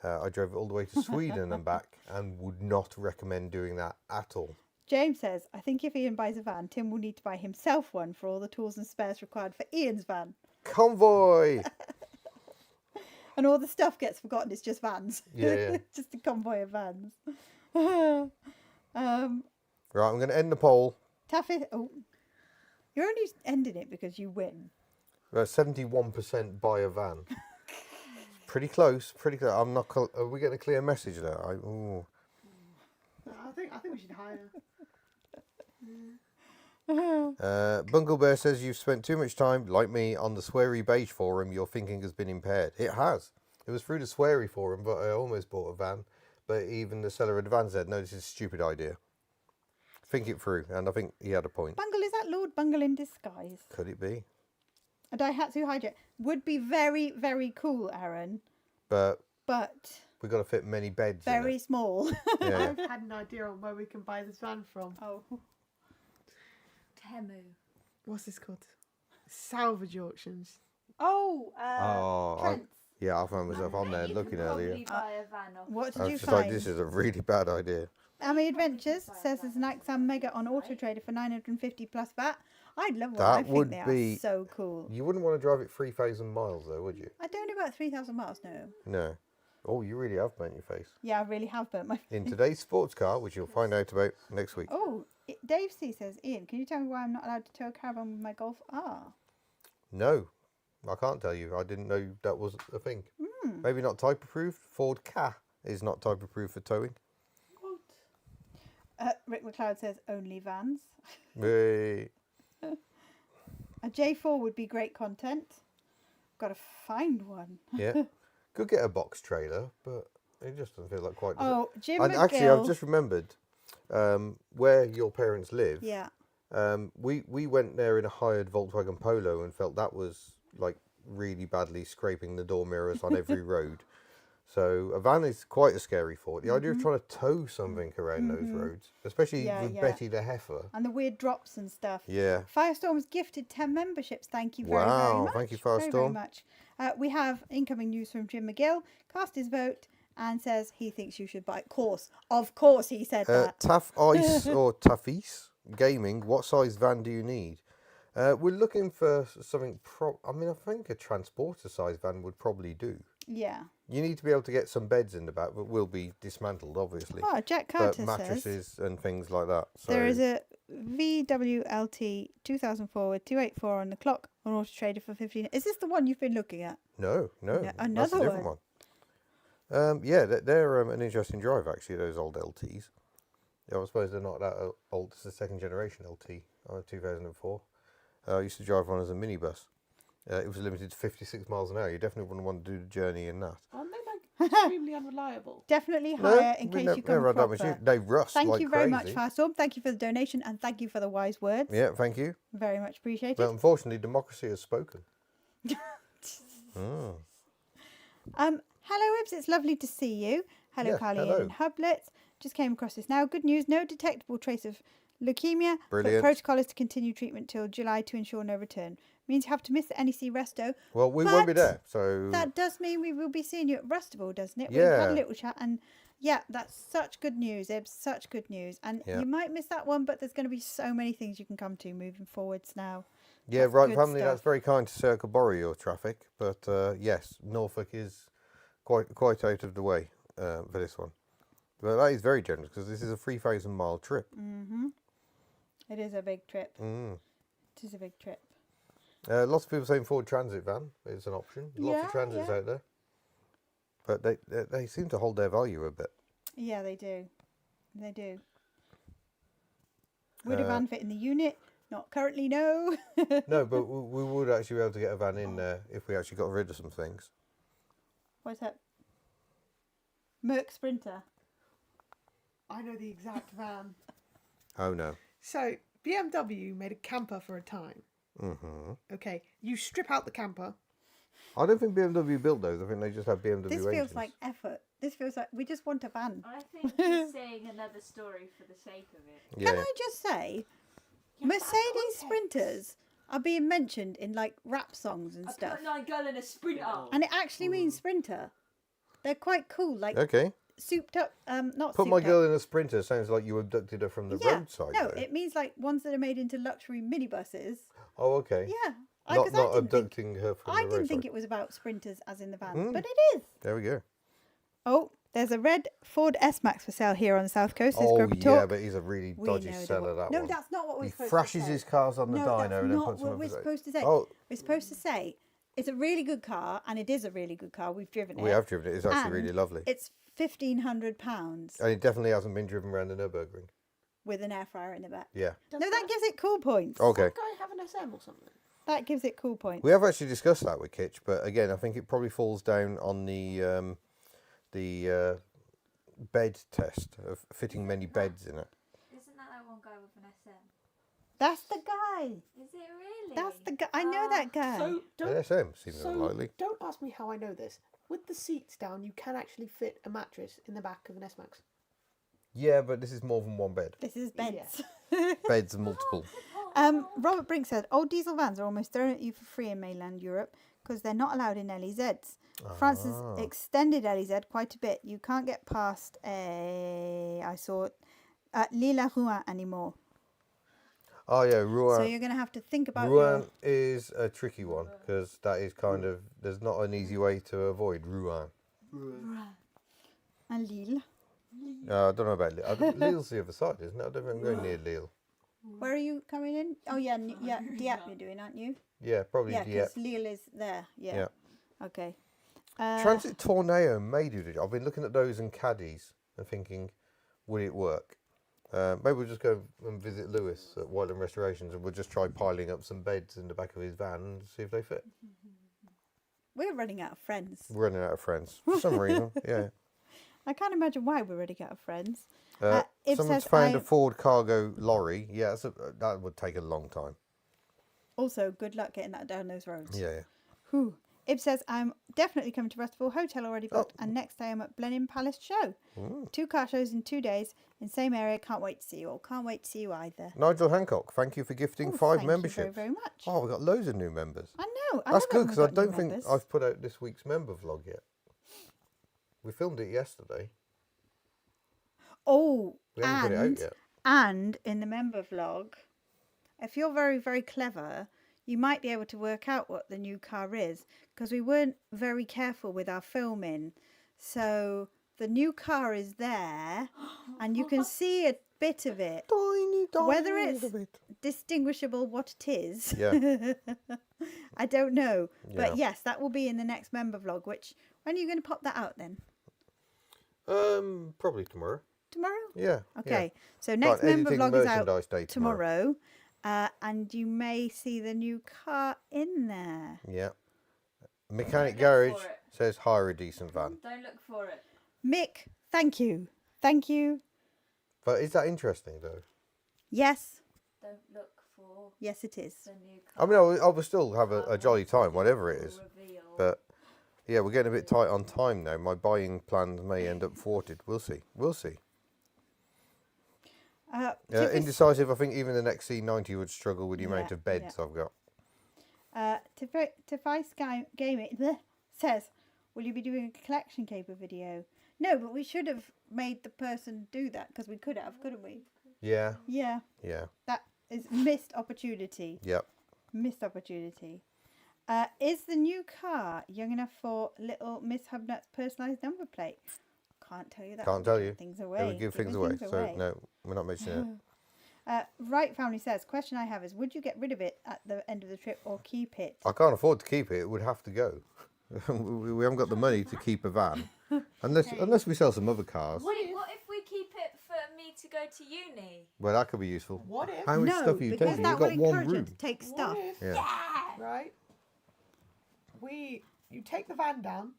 I drove it all the way to Sweden and back, and would not recommend doing that at all. James says, I think if Ian buys a van, Tim will need to buy himself one for all the tools and spares required for Ian's van. Convoy. And all the stuff gets forgotten. It's just vans. Yeah. Just a convoy of vans. Right, I'm going to end the poll. Taffy. Oh, you're only ending it because you win. 71% buy a van. Pretty close. Pretty close. I'm not. Are we getting a clear message there? Ooh. I think we should hire. Bungle Bear says you've spent too much time, like me, on the Sweary Beige forum. Your thinking has been impaired. It has. It was through the Sweary forum, but I almost bought a van. But even the seller of the van said, no, this is a stupid idea. Think it through, and I think he had a point. Bungle, is that Lord Bungle in disguise? Could it be? A Daihatsu Hijack would be very, very cool, Aaron, But but we've got to fit many beds in very it. small. Yeah. I've had an idea on where we can buy this van from. Oh, Temu. What's this called? Salvage auctions. oh, Oh, yeah, I found myself on there looking earlier. Buy a van off. what I did was you just like, find? this is a really bad idea. Ami Adventures says there's an Axam Mega on Auto Trader for 950 plus VAT. I'd love one. That I think would they be- are so cool. You wouldn't want to drive it 3,000 miles, though, would you? I don't know about 3,000 miles, no. No. Oh, you really have burnt your face. Yeah, I really have burnt my. In today's sports car, which you'll find out about next week. Oh, Dave C says, Ian, can you tell me why I'm not allowed to tow a caravan with my Golf R? No, I can't tell you. I didn't know that was a thing. Maybe not type approved. Ford Ka is not type approved for towing. Rick McLeod says only vans. Hey. A J4 would be great content. Got to find one. Yeah. Could get a box trailer, but it just doesn't feel like quite. Oh, Jim And McGill. actually, I've just remembered where your parents live. Yeah. We went there in a hired Volkswagen Polo and felt that was like really badly scraping the door mirrors on every road. So a van is quite a scary thought. The idea of trying to tow something around those roads, especially Yeah, with yeah. Betty the heifer. And the weird drops and stuff. Yeah. Firestorm's gifted 10 memberships. Thank you very, Wow, very much. thank you, Very, very Firestorm. much. We have incoming news from Jim McGill. Cast his vote and says he thinks you should buy. Of course he said that. Tough Ice or Toughies Gaming, what size van do you need? We're looking for something, I mean, I think a transporter size van would probably do. Yeah. You need to be able to get some beds in the back, but will be dismantled, obviously. Oh, Jack But Carter mattresses says and things like that. So there is a VWLT 2004 with 284 on the clock on Auto Trader for 15. Is this the one you've been looking at? No, No, that's another a different one. Yeah, they're an interesting drive, actually, those old LTs. Yeah, I suppose they're not that old. It's the second generation LT, 2004. I used to drive one as a minibus. It was limited to 56 miles an hour. You definitely wouldn't want to do the journey in that. Aren't they like extremely unreliable? Definitely higher in we case you come never had that proper. machine. They rust Thank like you very crazy. much, Firestorm. Thank you for the donation and thank you for the wise words. Yeah, thank you. Very much appreciated. But unfortunately, democracy has spoken. Hello, Ibs. It's lovely to see you. Hello, Yeah, Carly hello. and Hubnut. Just came across this now. Good news. No detectable trace of leukemia. But Brilliant. protocol is to continue treatment till July to ensure no return. Means you have to miss the NEC Resto. Well, we won't be But there, so That does mean we will be seeing you at Rustable, doesn't it? We've Yeah. had a little chat and Yeah, that's such good news, Ibs. Such good news. And Yeah. you might miss that one, but there's going to be so many things you can come to moving forwards now. Yeah, That's right, good family. That's stuff. very kind to Circle borrow your traffic, but yes, Norfolk is quite out of the way for this one. But that is very generous because this is a 3,000-mile trip. Mm-hmm. It is a big trip. Mm. It is a big trip. Lots of people saying Ford Transit van is an option. Lots of transits out there, but they seem to hold their value a bit. Yeah, they do. They do. Would a van fit in the unit? Not currently, no. No, but we would actually be able to get a van in there if we actually got rid of some things. What's that? Merc Sprinter. I know the exact van. Oh no. So BMW made a camper for a time. Mm-hmm. Okay, you strip out the camper. I don't think BMW built those. I think they just have BMW This engines. feels like effort. This feels like we just want a van. I think he's saying another story for the sake of it. Yeah. Can I just say, Mercedes Sprinters are being mentioned in like rap songs and stuff. a girl in a sprinter. And it actually means sprinter. They're quite cool, like Okay. souped up, not Put souped my up. girl in a Sprinter sounds like you abducted her from the Yeah, roadside. no, though. it means like ones that are made into luxury minibuses. Oh, okay. Yeah, Not 'cause not didn't think, abducting her from I the didn't think roadside. it was about sprinters as in the van, Mm. but it is. There we go. Oh, there's a red Ford S-Max for sale here on the South Coast. Says Oh, Grubby yeah, Talk. but he's a really We dodgy know the seller, one. that No, one. that's not what we're He supposed thrashes to say. his cars on the No, dyno that's and then not puts them what up we're for sale. supposed to say. Oh, We're supposed to say it's a really good car, and it is a really good car. We've driven it. we have driven it. It's actually and really lovely. It's £1,500 And it definitely hasn't been driven around the Nürburgring. with an air fryer in the back. Yeah. No, that gives it cool points. Okay. Does that guy have an SM or something? That gives it cool points. We have actually discussed that with Kitch, but again, I think it probably falls down on the bed test of fitting many beds in it. Isn't that one guy with an SM? That's the guy. Is it really? That's the guy. I know that guy. So An don't SM seems unlikely. don't ask me how I know this. With the seats down, you can actually fit a mattress in the back of an S-Max. Yeah, but this is more than one bed. This is beds. Beds are multiple. Robert Brink said, old diesel vans are almost thrown at you for free in mainland Europe because they're not allowed in LEZs. France has extended LEZ quite a bit. You can't get past I saw it, Lille-la-Rouen anymore. Oh yeah, Rouen. So you're going to have to think about Rouen is a tricky one because that is kind of, there's not an easy way to avoid Rouen. and Lille. I don't know about Lille. Lille's the other side, isn't it? I don't think I'm going near Lille. Where are you coming in? Oh yeah, yeah, Dieppe you're doing, aren't you? Yeah, probably Yeah, Dieppe. because Lille is there. Yeah. Yeah. Okay. Transit Tornado may do the job. I've been looking at those and caddies and thinking, would it work? Maybe we'll just go and visit Lewis at Whiteland Restorations and we'll just try piling up some beds in the back of his van and see if they fit. We're running out of friends. We're running out of friends for some reason. Yeah. I can't imagine why we're running out of friends. It Someone's says found a Ford cargo lorry. Yeah, that would take a long time. Also, good luck getting that down those roads. Yeah, yeah. Whew. Ib says, I'm definitely coming to Rustful, hotel already booked, and next day I'm at Blenheim Palace show. 2 car shows in 2 days in same area. Can't wait to see you all. Can't wait to see you either. Nigel Hancock, thank you for gifting Oh, 5 thank memberships. you very, very much. Oh, we've got loads of new members. I know. I That's love it good when because we've I got new don't think members. I've put out this week's member vlog yet. We filmed it yesterday. Oh, We haven't put it out yet. and in the member vlog, if you're very, very clever, you might be able to work out what the new car is because we weren't very careful with our filming. So the new car is there and you can see a bit of it. Tiny, Whether little it's bit. distinguishable what it is, Yeah. I don't know. But Yeah. yes, that will be in the next member vlog, which, when are you going to pop that out then? Probably tomorrow. Tomorrow? Yeah. Okay, Yeah. so next member editing vlog is merchandise out day tomorrow, and you may see the new car in there. Yeah. Mechanic Look Garage for it. says hire a decent van. Don't look for it. Mick, thank you. Thank you. But is that interesting though? Yes. Don't look for Yes, it is. the new I mean, I will still have a jolly time, whatever it is. reveal. But yeah, we're getting a bit tight on time now. My buying plans may end up thwarted. We'll see. We'll see. Indecisive. I think even the next C90 would struggle with the amount Yeah, of beds I've got. Device Gaming says, will you be doing a collection caper video? No, but we should have made the person do that because we could have, couldn't we? Yeah. Yeah. Yeah. That is missed opportunity. Yep. Missed opportunity. Is the new car young enough for little Miss Hubnut's personalised number plate? Can't tell you that. Can't tell you. Things It away. would give things Giving away. So no, we're not mentioning it. Right family says, question I have is, would you get rid of it at the end of the trip or keep it? I can't afford to keep it. It would have to go. We haven't got the money to keep a van, unless we sell some other cars. What if we keep it for me to go to uni? Well, that could be useful. What if? How much No, stuff are you because taking? that You've will got one encourage them room. to take What stuff. if, Yeah. right? You take the van down.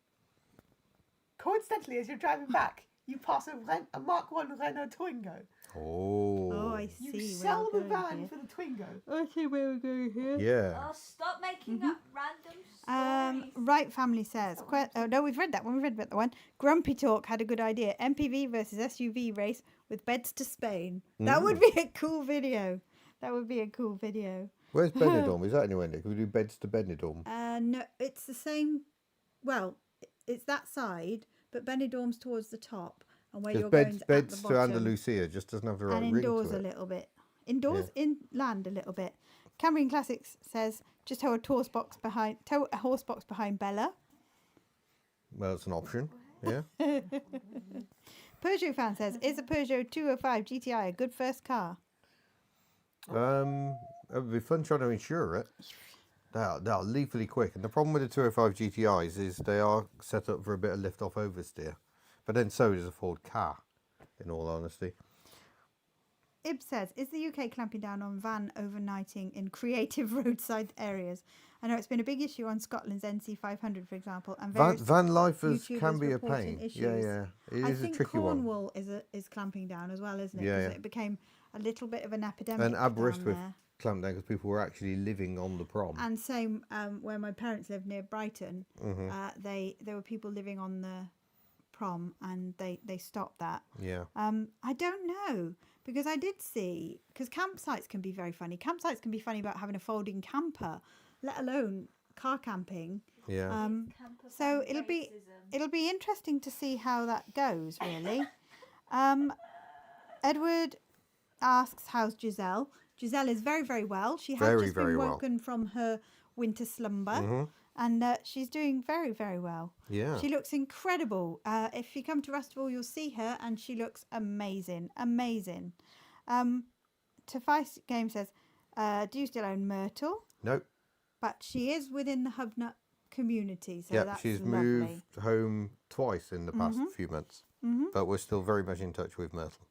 Coincidentally, as you're driving back, you pass a Mark 1 Renault Twingo. Oh. Oh, I You see. sell the where we're van going for the Twingo. here. I see where we're going here. Yeah. Oh, stop making up random stories. Right family says, oh no, we've read that one. We read about that one. Grumpy Talk had a good idea. MPV versus SUV race with beds to Spain. That would be a cool video. That would be a cool video. Where's Benidorm? Is that anywhere near? Can we do beds to Benidorm? No, it's the same. Well, it's that side, but Benidorm's towards the top, and where you're Because going beds at the to bottom. Andalusia just doesn't have the right And ring indoors to a it. little bit. Indoors, inland a little bit. Cambrian Classics says just tow a horse box behind Bella. Well, it's an option. Yeah. Peugeot fan says, is a Peugeot 205 GTI a good first car? It would be fun trying to insure it. They are lethally quick, and the problem with the 205 GTIs is they are set up for a bit of lift-off oversteer, but then so is a Ford car. In all honesty. Ib says, is the UK clamping down on van overnighting in creative roadside areas? I know it's been a big issue on Scotland's NC500, for example, and various Van lifers YouTubers can be a reporting pain. issues. Yeah. It I is a think tricky one. Cornwall is clamping down as well, isn't it? Yeah, 'Cause yeah. it became a little bit of an epidemic And Aberystwyth down there. clamped down because people were actually living on the prom. And same where my parents lived near Brighton, there were people living on the prom, and they stopped that. Yeah. I don't know, because I did see, because campsites can be very funny. Campsites can be funny about having a folding camper, let alone car camping. Yeah. So it'll be interesting to see how that goes, really. Edward asks, how's Giselle? Giselle is very, very well. She has Very, just very been well. woken from her winter slumber, and she's doing very, very well. Yeah. She looks incredible. If you come to Rustival, you'll see her, and she looks amazing, amazing. Tafais Game says, do you still own Myrtle? Nope. But she is within the Hubnut community, so Yeah, that's she's lovely. moved home twice in the past few months. But we're still very much in touch with Myrtle.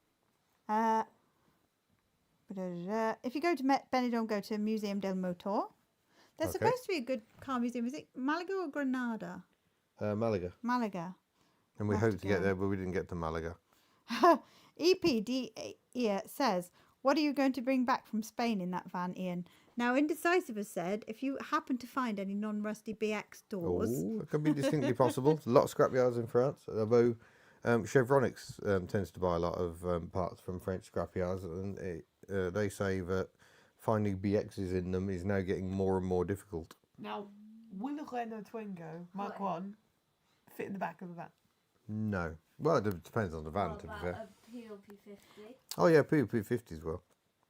If you go to Benidorm, go to Museum del Motor. There's Okay. supposed to be a good car museum. Is it Malaga or Granada? Malaga. Malaga. And we Have hoped to to get go. there, but we didn't get to Malaga. EPD says, what are you going to bring back from Spain in that van, Ian? Now, Indecisive has said, if you happen to find any non-rusty BX doors... Oh, it could be distinctly possible. There's a lot of scrapyards in France, although Chevronics tends to buy a lot of parts from French scrapyards, and they say that finding BXs in them is now getting more and more difficult. Now, will a Renault Twingo Mark 1 fit in the back of the van? No. Well, it depends on the van, to be fair. a PLP50? Oh, yeah, PUP50s will.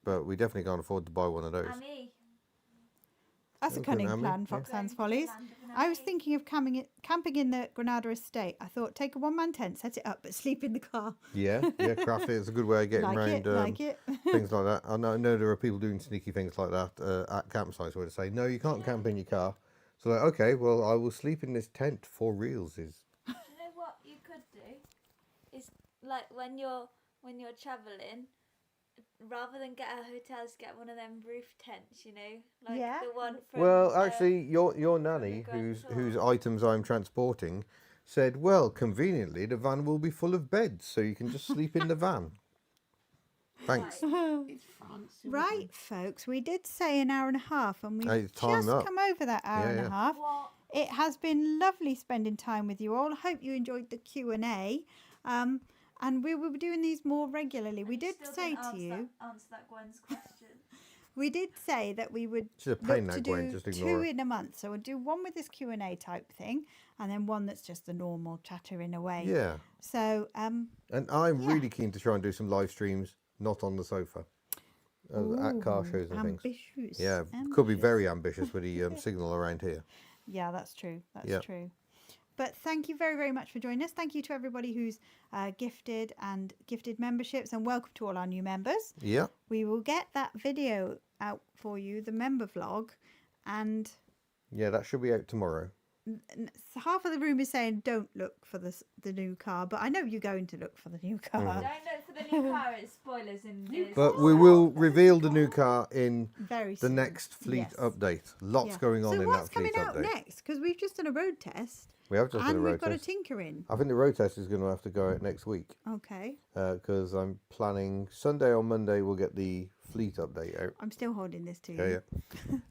But we definitely can't afford to buy one of those. Annie. That's a Okay, cunning Naomi, plan, yeah. Fox Sands Going to the Follies. land of an I was Annie. thinking of camping in the Granada estate. I thought, take a one-man tent, set it up, but sleep in the car. Yeah, crafty. It's a good way of getting Like around it. things like that. I know there are people doing sneaky things like that at campsites where they say, no, you can't camp in your car. So like, okay, well, I will sleep in this tent for realsies. Do you know what you could do? Is like when you're travelling, rather than get a hotel, just get one of them roof tents. You know, like Yeah. the one from. Well, actually, your nanny, Grand whose Tour. items I'm transporting, said, well, conveniently, the van will be full of beds, so you can just sleep in the van. Thanks. It's France. Right, folks, we did say an hour and a half, and we've Hey, it's time just up. come over that hour and a half. What? It has been lovely spending time with you all. I hope you enjoyed the Q&A. And we will be doing these more regularly. We did Still say didn't to you, answer that Gwen's question. We did say that we would She's a pain look to now, Gwen. do Just ignore two her. in a month. So we'll do one with this Q&A type thing, and then one that's just the normal chattering away. Yeah. So And I'm really keen to try and do some live streams, not on the sofa, at car ooh, shows and things. ambitious. Yeah, could be ambitious. very ambitious with the signal around here. Yeah, that's true. That's Yeah. true. But thank you very, very much for joining us. Thank you to everybody who's gifted memberships, and welcome to all our new members. Yeah. We will get that video out for you, the member vlog, and Yeah, that should be out tomorrow. half of the room is saying don't look for the new car, but I know you're going to look for the new car. Don't look for the new car. It's spoilers and. But we will reveal the new car in Very the soon. next fleet Yes. update. Lots Yeah. going on so in what's that fleet coming out update. next? Because we've just done a road test, We have just done a and road we've got a test. tinker in. I think the road test is going to have to go out next week Okay, because I'm planning Sunday or Monday we'll get the fleet update out. I'm still holding this to you.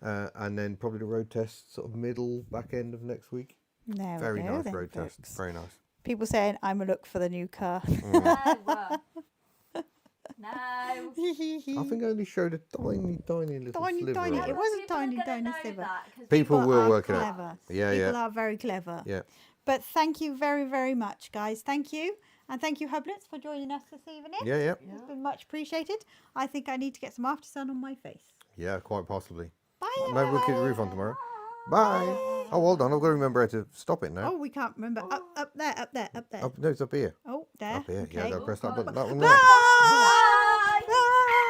Yeah. And then probably the road test sort of middle, back end of next week. There Very we go, nice then, road test. folks. Very nice. People saying I'm a look for the new car. No. No. I think I only showed a tiny, tiny little Tiny, sliver tiny. of It it. was a People are tiny, gonna tiny know sliver. that 'cause People will are work it out. clever. Yeah, People yeah. are very clever. Yeah. But thank you very, very much, guys. Thank you. And thank you, Hubnuts, for joining us this evening. Yeah, yeah. It's been much appreciated. I think I need to get some after sun on my face. Yeah, quite possibly. Bye. Maybe we'll keep the roof on tomorrow. Bye. Oh, hold on. I've got to remember how to stop it now. Oh, we can't remember. Up there, up there, up there. No, it's up here. Oh, there. Up here. Okay. Yeah, don't press that button. That one there. Bye.